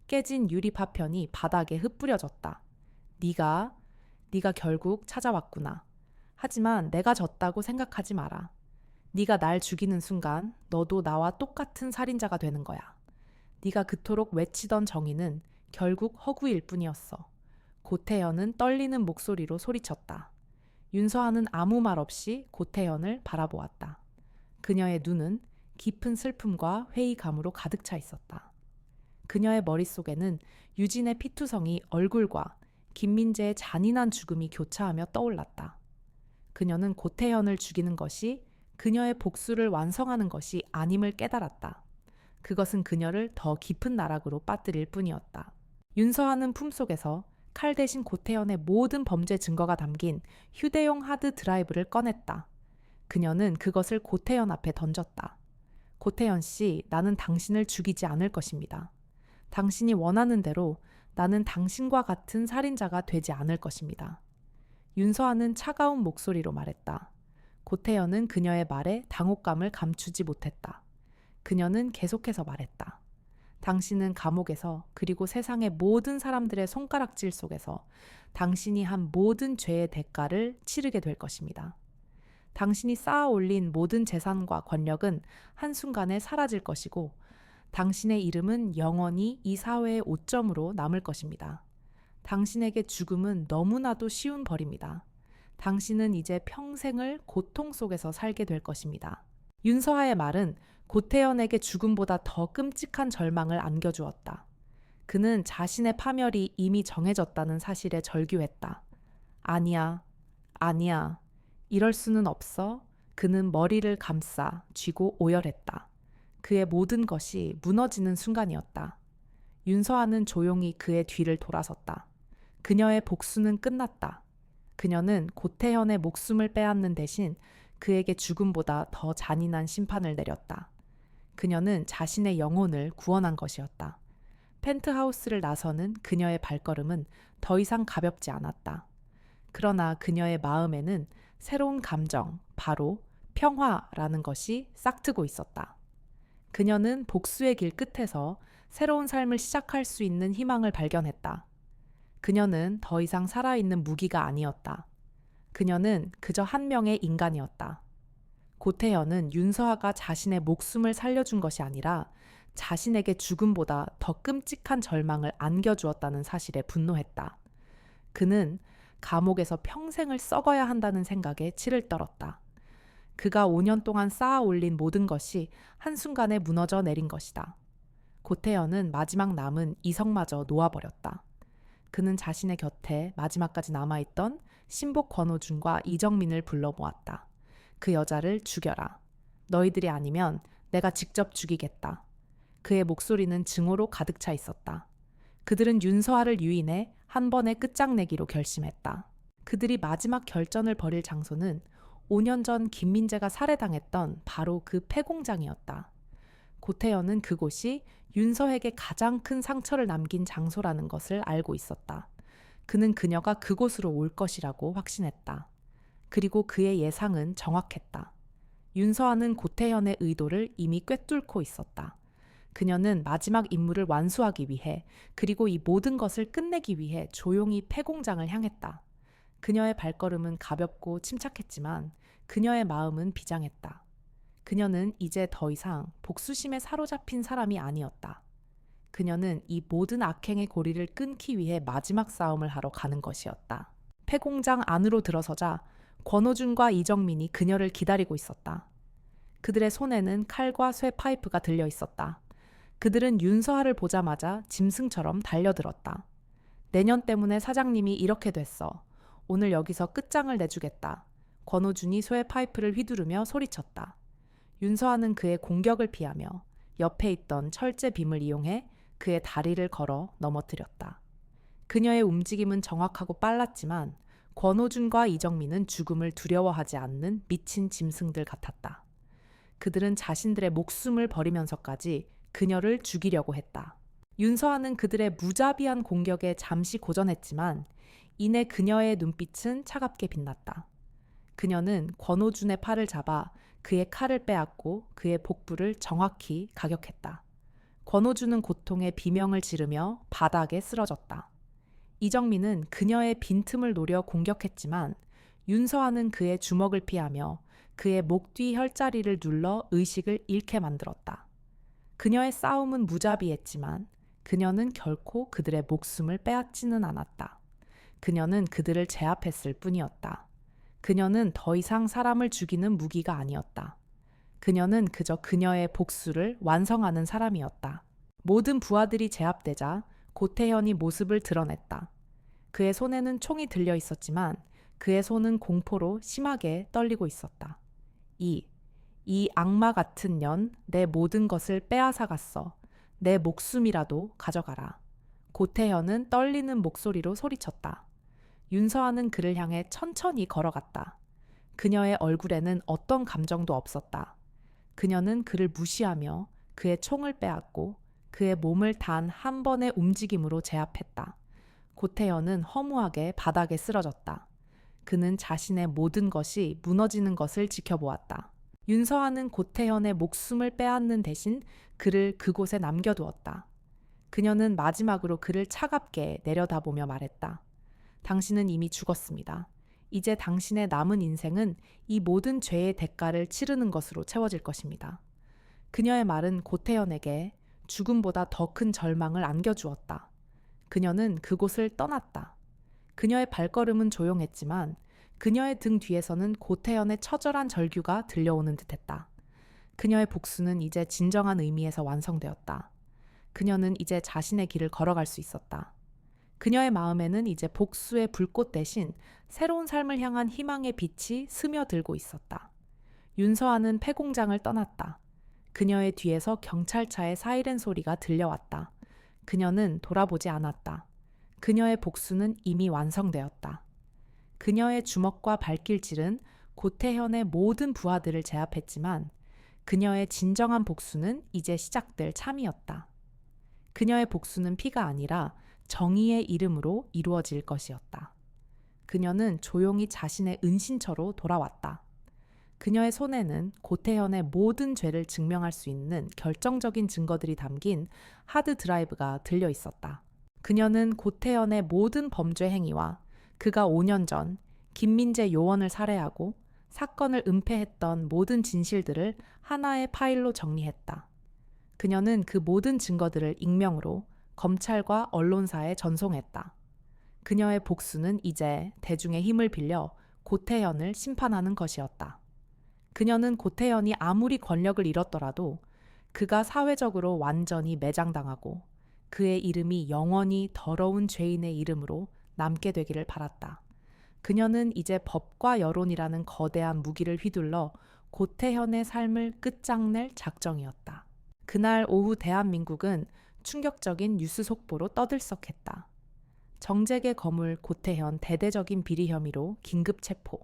[SPEAKER 1] 깨진 유리 파편이 바닥에 흩뿌려졌다. 네가 결국 찾아왔구나. 하지만 내가 졌다고 생각하지 마라. 네가 날 죽이는 순간 너도 나와 똑같은 살인자가 되는 거야. 네가 그토록 외치던 정의는 결국 허구일 뿐이었어. 고태현은 떨리는 목소리로 소리쳤다. 윤서아는 아무 말 없이 고태현을 바라보았다. 그녀의 눈은 깊은 슬픔과 회의감으로 가득 차 있었다. 그녀의 머릿속에는 유진의 피투성이 얼굴과 김민재의 잔인한 죽음이 교차하며 떠올랐다. 그녀는 고태현을 죽이는 것이 그녀의 복수를 완성하는 것이 아님을 깨달았다. 그것은 그녀를 더 깊은 나락으로 빠뜨릴 뿐이었다. 윤서아는 품속에서 칼 대신 고태현의 모든 범죄 증거가 담긴 휴대용 하드 드라이브를 꺼냈다. 그녀는 그것을 고태현 앞에 던졌다. 고태현 씨, 나는 당신을 죽이지 않을 것입니다. 당신이 원하는 대로 나는 당신과 같은 살인자가 되지 않을 것입니다. 윤서아는 차가운 목소리로 말했다. 고태현은 그녀의 말에 당혹감을 감추지 못했다. 그녀는 계속해서 말했다. 당신은 감옥에서 그리고 세상의 모든 사람들의 손가락질 속에서 당신이 한 모든 죄의 대가를 치르게 될 것입니다. 당신이 쌓아 올린 모든 재산과 권력은 한순간에 사라질 것이고 당신의 이름은 영원히 이 사회의 오점으로 남을 것입니다. 당신에게 죽음은 너무나도 쉬운 벌입니다. 당신은 이제 평생을 고통 속에서 살게 될 것입니다. 윤서아의 말은 고태현에게 죽음보다 더 끔찍한 절망을 안겨주었다. 그는 자신의 파멸이 이미 정해졌다는 사실에 절규했다. 아니야, 아니야. 이럴 수는 없어. 그는 머리를 감싸 쥐고 오열했다. 그의 모든 것이 무너지는 순간이었다. 윤서아는 조용히 그의 뒤를 돌아섰다. 그녀의 복수는 끝났다. 그녀는 고태현의 목숨을 빼앗는 대신 그에게 죽음보다 더 잔인한 심판을 내렸다. 그녀는 자신의 영혼을 구원한 것이었다. 펜트하우스를 나서는 그녀의 발걸음은 더 이상 가볍지 않았다. 그러나 그녀의 마음에는 새로운 감정, 바로 평화라는 것이 싹트고 있었다. 그녀는 복수의 길 끝에서 새로운 삶을 시작할 수 있는 희망을 발견했다. 그녀는 더 이상 살아있는 무기가 아니었다. 그녀는 그저 한 명의 인간이었다. 고태현은 윤서아가 자신의 목숨을 살려준 것이 아니라 자신에게 죽음보다 더 끔찍한 절망을 안겨주었다는 사실에 분노했다. 그는 감옥에서 평생을 썩어야 한다는 생각에 치를 떨었다. 그가 5년 동안 쌓아 올린 모든 것이 한순간에 무너져 내린 것이다. 고태현은 마지막 남은 이성마저 놓아버렸다. 그는 자신의 곁에 마지막까지 남아있던 신복 권오준과 이정민을 불러 모았다. 그 여자를 죽여라. 너희들이 아니면 내가 직접 죽이겠다. 그의 목소리는 증오로 가득 차 있었다. 그들은 윤서아를 유인해 한 번에 끝장내기로 결심했다. 그들이 마지막 결전을 벌일 장소는 5년 전 김민재가 살해당했던 바로 그 폐공장이었다. 고태현은 그곳이 윤서에게 가장 큰 상처를 남긴 장소라는 것을 알고 있었다. 그는 그녀가 그곳으로 올 것이라고 확신했다. 그리고 그의 예상은 정확했다. 윤서아는 고태현의 의도를 이미 꿰뚫고 있었다. 그녀는 마지막 임무를 완수하기 위해 그리고 이 모든 것을 끝내기 위해 조용히 폐공장을 향했다. 그녀의 발걸음은 가볍고 침착했지만 그녀의 마음은 비장했다. 그녀는 이제 더 이상 복수심에 사로잡힌 사람이 아니었다. 그녀는 이 모든 악행의 고리를 끊기 위해 마지막 싸움을 하러 가는 것이었다. 폐공장 안으로 들어서자 권오준과 이정민이 그녀를 기다리고 있었다. 그들의 손에는 칼과 쇠 파이프가 들려 있었다. 그들은 윤서아를 보자마자 짐승처럼 달려들었다. 내년 때문에 사장님이 이렇게 됐어. 오늘 여기서 끝장을 내주겠다. 권오준이 쇠 파이프를 휘두르며 소리쳤다. 윤서아는 그의 공격을 피하며 옆에 있던 철제 빔을 이용해 그의 다리를 걸어 넘어뜨렸다. 그녀의 움직임은 정확하고 빨랐지만 권오준과 이정민은 죽음을 두려워하지 않는 미친 짐승들 같았다. 그들은 자신들의 목숨을 버리면서까지 그녀를 죽이려고 했다. 윤서아는 그들의 무자비한 공격에 잠시 고전했지만 이내 그녀의 눈빛은 차갑게 빛났다. 그녀는 권오준의 팔을 잡아 그의 칼을 빼앗고 그의 복부를 정확히 가격했다. 권오준은 고통에 비명을 지르며 바닥에 쓰러졌다. 이정민은 그녀의 빈틈을 노려 공격했지만 윤서아는 그의 주먹을 피하며 그의 목 뒤 혈자리를 눌러 의식을 잃게 만들었다. 그녀의 싸움은 무자비했지만 그녀는 결코 그들의 목숨을 빼앗지는 않았다. 그녀는 그들을 제압했을 뿐이었다. 그녀는 더 이상 사람을 죽이는 무기가 아니었다. 그녀는 그저 그녀의 복수를 완성하는 사람이었다. 모든 부하들이 제압되자 고태현이 모습을 드러냈다. 그의 손에는 총이 들려 있었지만 그의 손은 공포로 심하게 떨리고 있었다. 이 악마 같은 년, 내 모든 것을 빼앗아갔어. 내 목숨이라도 가져가라. 고태현은 떨리는 목소리로 소리쳤다. 윤서아는 그를 향해 천천히 걸어갔다. 그녀의 얼굴에는 어떤 감정도 없었다. 그녀는 그를 무시하며 그의 총을 빼앗고 그의 몸을 단 한 번의 움직임으로 제압했다. 고태현은 허무하게 바닥에 쓰러졌다. 그는 자신의 모든 것이 무너지는 것을 지켜보았다. 윤서아는 고태현의 목숨을 빼앗는 대신 그를 그곳에 남겨두었다. 그녀는 마지막으로 그를 차갑게 내려다보며 말했다. 당신은 이미 죽었습니다. 이제 당신의 남은 인생은 이 모든 죄의 대가를 치르는 것으로 채워질 것입니다. 그녀의 말은 고태현에게 죽음보다 더 큰 절망을 안겨주었다. 그녀는 그곳을 떠났다. 그녀의 발걸음은 조용했지만 그녀의 등 뒤에서는 고태현의 처절한 절규가 들려오는 듯했다. 그녀의 복수는 이제 진정한 의미에서 완성되었다. 그녀는 이제 자신의 길을 걸어갈 수 있었다. 그녀의 마음에는 이제 복수의 불꽃 대신 새로운 삶을 향한 희망의 빛이 스며들고 있었다. 윤서아는 폐공장을 떠났다. 그녀의 뒤에서 경찰차의 사이렌 소리가 들려왔다. 그녀는 돌아보지 않았다. 그녀의 복수는 이미 완성되었다. 그녀의 주먹과 발길질은 고태현의 모든 부하들을 제압했지만 그녀의 진정한 복수는 이제 시작될 참이었다. 그녀의 복수는 피가 아니라 정의의 이름으로 이루어질 것이었다. 그녀는 조용히 자신의 은신처로 돌아왔다. 그녀의 손에는 고태현의 모든 죄를 증명할 수 있는 결정적인 증거들이 담긴 하드 드라이브가 들려 있었다. 그녀는 고태현의 모든 범죄 행위와 그가 5년 전 김민재 요원을 살해하고 사건을 은폐했던 모든 진실들을 하나의 파일로 정리했다. 그녀는 그 모든 증거들을 익명으로 검찰과 언론사에 전송했다. 그녀의 복수는 이제 대중의 힘을 빌려 고태현을 심판하는 것이었다. 그녀는 고태현이 아무리 권력을 잃었더라도 그가 사회적으로 완전히 매장당하고 그의 이름이 영원히 더러운 죄인의 이름으로 남게 되기를 바랐다. 그녀는 이제 법과 여론이라는 거대한 무기를 휘둘러 고태현의 삶을 끝장낼 작정이었다. 그날 오후 대한민국은 충격적인 뉴스 속보로 떠들썩했다. 정재계 거물 고태현 대대적인 비리 혐의로 긴급 체포.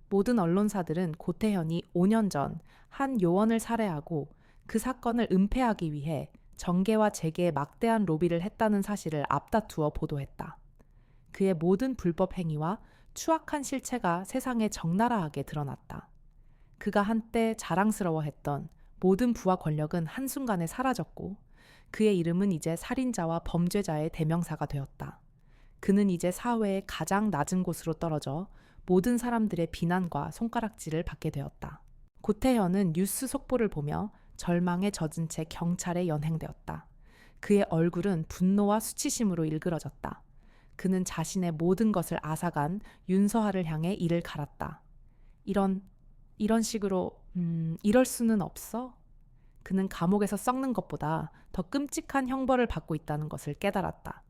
[SPEAKER 1] 모든 언론사들은 고태현이 5년 전 한 요원을 살해하고 그 사건을 은폐하기 위해 정계와 재계에 막대한 로비를 했다는 사실을 앞다투어 보도했다. 그의 모든 불법 행위와 추악한 실체가 세상에 적나라하게 드러났다. 그가 한때 자랑스러워했던 모든 부와 권력은 한순간에 사라졌고 그의 이름은 이제 살인자와 범죄자의 대명사가 되었다. 그는 이제 사회의 가장 낮은 곳으로 떨어져 모든 사람들의 비난과 손가락질을 받게 되었다. 고태현은 뉴스 속보를 보며 절망에 젖은 채 경찰에 연행되었다. 그의 얼굴은 분노와 수치심으로 일그러졌다. 그는 자신의 모든 것을 앗아간 윤서아를 향해 이를 갈았다. 이런 식으로 이럴 수는 없어? 그는 감옥에서 썩는 것보다 더 끔찍한 형벌을 받고 있다는 것을 깨달았다.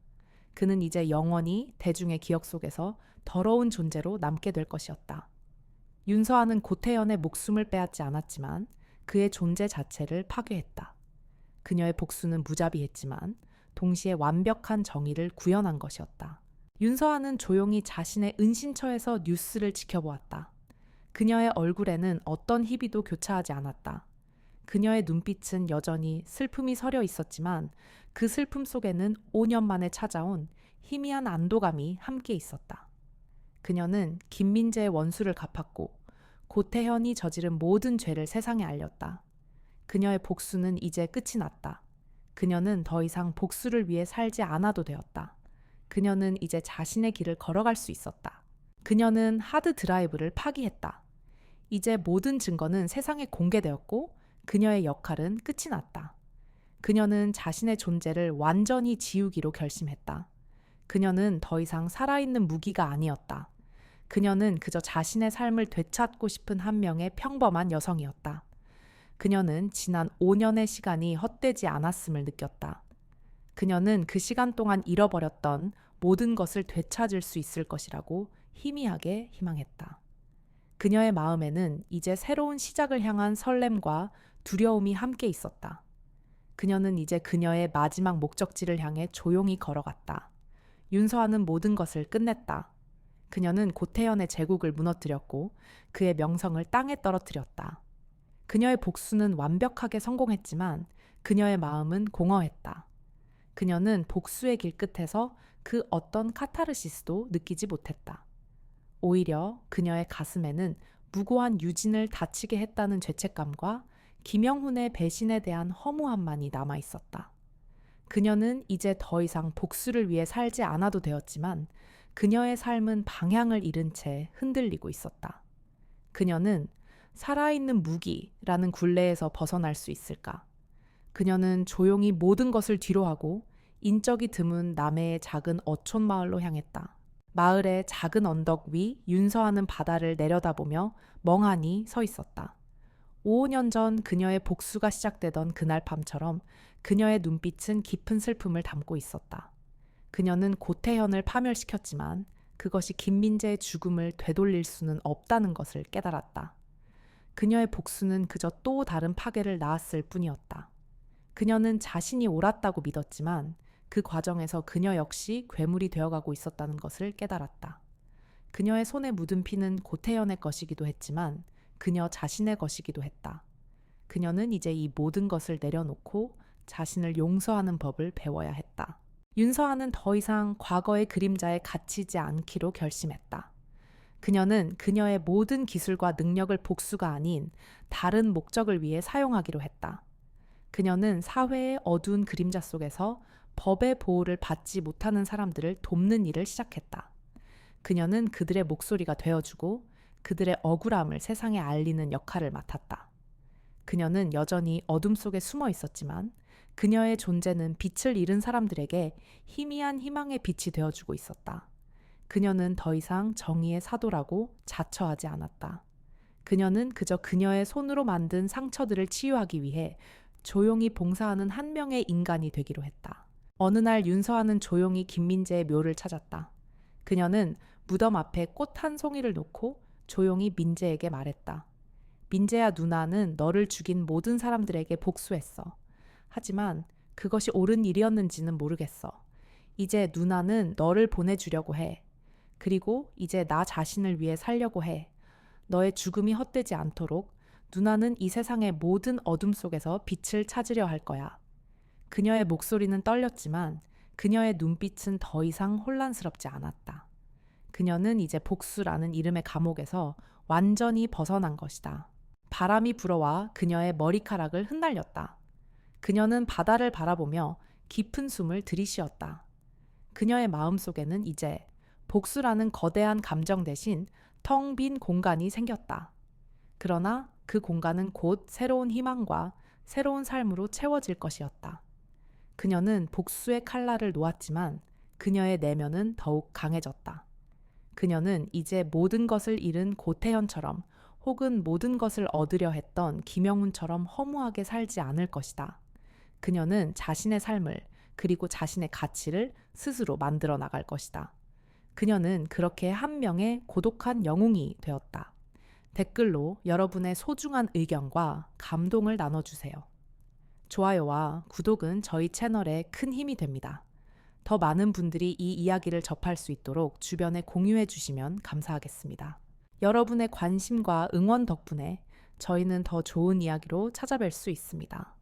[SPEAKER 1] 그는 이제 영원히 대중의 기억 속에서 더러운 존재로 남게 될 것이었다. 윤서아는 고태현의 목숨을 빼앗지 않았지만 그의 존재 자체를 파괴했다. 그녀의 복수는 무자비했지만 동시에 완벽한 정의를 구현한 것이었다. 윤서아는 조용히 자신의 은신처에서 뉴스를 지켜보았다. 그녀의 얼굴에는 어떤 희비도 교차하지 않았다. 그녀의 눈빛은 여전히 슬픔이 서려 있었지만 그 슬픔 속에는 5년 만에 찾아온 희미한 안도감이 함께 있었다. 그녀는 김민재의 원수를 갚았고 고태현이 저지른 모든 죄를 세상에 알렸다. 그녀의 복수는 이제 끝이 났다. 그녀는 더 이상 복수를 위해 살지 않아도 되었다. 그녀는 이제 자신의 길을 걸어갈 수 있었다. 그녀는 하드 드라이브를 파기했다. 이제 모든 증거는 세상에 공개되었고 그녀의 역할은 끝이 났다. 그녀는 자신의 존재를 완전히 지우기로 결심했다. 그녀는 더 이상 살아있는 무기가 아니었다. 그녀는 그저 자신의 삶을 되찾고 싶은 한 명의 평범한 여성이었다. 그녀는 지난 5년의 시간이 헛되지 않았음을 느꼈다. 그녀는 그 시간 동안 잃어버렸던 모든 것을 되찾을 수 있을 것이라고 희미하게 희망했다. 그녀의 마음에는 이제 새로운 시작을 향한 설렘과 두려움이 함께 있었다. 그녀는 이제 그녀의 마지막 목적지를 향해 조용히 걸어갔다. 윤서아는 모든 것을 끝냈다. 그녀는 고태현의 제국을 무너뜨렸고 그의 명성을 땅에 떨어뜨렸다. 그녀의 복수는 완벽하게 성공했지만 그녀의 마음은 공허했다. 그녀는 복수의 길 끝에서 그 어떤 카타르시스도 느끼지 못했다. 오히려 그녀의 가슴에는 무고한 유진을 다치게 했다는 죄책감과 김영훈의 배신에 대한 허무함만이 남아 있었다. 그녀는 이제 더 이상 복수를 위해 살지 않아도 되었지만 그녀의 삶은 방향을 잃은 채 흔들리고 있었다. 그녀는 살아있는 무기라는 굴레에서 벗어날 수 있을까? 그녀는 조용히 모든 것을 뒤로하고 인적이 드문 남해의 작은 어촌 마을로 향했다. 마을의 작은 언덕 위 윤서하는 바다를 내려다보며 멍하니 서 있었다. 5~5년 전 그녀의 복수가 시작되던 그날 밤처럼 그녀의 눈빛은 깊은 슬픔을 담고 있었다. 그녀는 고태현을 파멸시켰지만 그것이 김민재의 죽음을 되돌릴 수는 없다는 것을 깨달았다. 그녀의 복수는 그저 또 다른 파괴를 낳았을 뿐이었다. 그녀는 자신이 옳았다고 믿었지만 그 과정에서 그녀 역시 괴물이 되어가고 있었다는 것을 깨달았다. 그녀의 손에 묻은 피는 고태현의 것이기도 했지만 그녀 자신의 것이기도 했다. 그녀는 이제 이 모든 것을 내려놓고 자신을 용서하는 법을 배워야 했다. 윤서아는 더 이상 과거의 그림자에 갇히지 않기로 결심했다. 그녀는 그녀의 모든 기술과 능력을 복수가 아닌 다른 목적을 위해 사용하기로 했다. 그녀는 사회의 어두운 그림자 속에서 법의 보호를 받지 못하는 사람들을 돕는 일을 시작했다. 그녀는 그들의 목소리가 되어주고 그들의 억울함을 세상에 알리는 역할을 맡았다. 그녀는 여전히 어둠 속에 숨어 있었지만 그녀의 존재는 빛을 잃은 사람들에게 희미한 희망의 빛이 되어주고 있었다. 그녀는 더 이상 정의의 사도라고 자처하지 않았다. 그녀는 그저 그녀의 손으로 만든 상처들을 치유하기 위해 조용히 봉사하는 한 명의 인간이 되기로 했다. 어느 날 윤서아는 조용히 김민재의 묘를 찾았다. 그녀는 무덤 앞에 꽃 한 송이를 놓고 조용히 민재에게 말했다. 민재야, 누나는 너를 죽인 모든 사람들에게 복수했어. 하지만 그것이 옳은 일이었는지는 모르겠어. 이제 누나는 너를 보내주려고 해. 그리고 이제 나 자신을 위해 살려고 해. 너의 죽음이 헛되지 않도록 누나는 이 세상의 모든 어둠 속에서 빛을 찾으려 할 거야. 그녀의 목소리는 떨렸지만 그녀의 눈빛은 더 이상 혼란스럽지 않았다. 그녀는 이제 복수라는 이름의 감옥에서 완전히 벗어난 것이다. 바람이 불어와 그녀의 머리카락을 흩날렸다. 그녀는 바다를 바라보며 깊은 숨을 들이쉬었다. 그녀의 마음속에는 이제 복수라는 거대한 감정 대신 텅 빈 공간이 생겼다. 그러나 그 공간은 곧 새로운 희망과 새로운 삶으로 채워질 것이었다. 그녀는 복수의 칼날을 놓았지만 그녀의 내면은 더욱 강해졌다. 그녀는 이제 모든 것을 잃은 고태현처럼 혹은 모든 것을 얻으려 했던 김영훈처럼 허무하게 살지 않을 것이다. 그녀는 자신의 삶을 그리고 자신의 가치를 스스로 만들어 나갈 것이다. 그녀는 그렇게 한 명의 고독한 영웅이 되었다. 댓글로 여러분의 소중한 의견과 감동을 나눠주세요. 좋아요와 구독은 저희 채널에 큰 힘이 됩니다. 더 많은 분들이 이 이야기를 접할 수 있도록 주변에 공유해 주시면 감사하겠습니다. 여러분의 관심과 응원 덕분에 저희는 더 좋은 이야기로 찾아뵐 수 있습니다.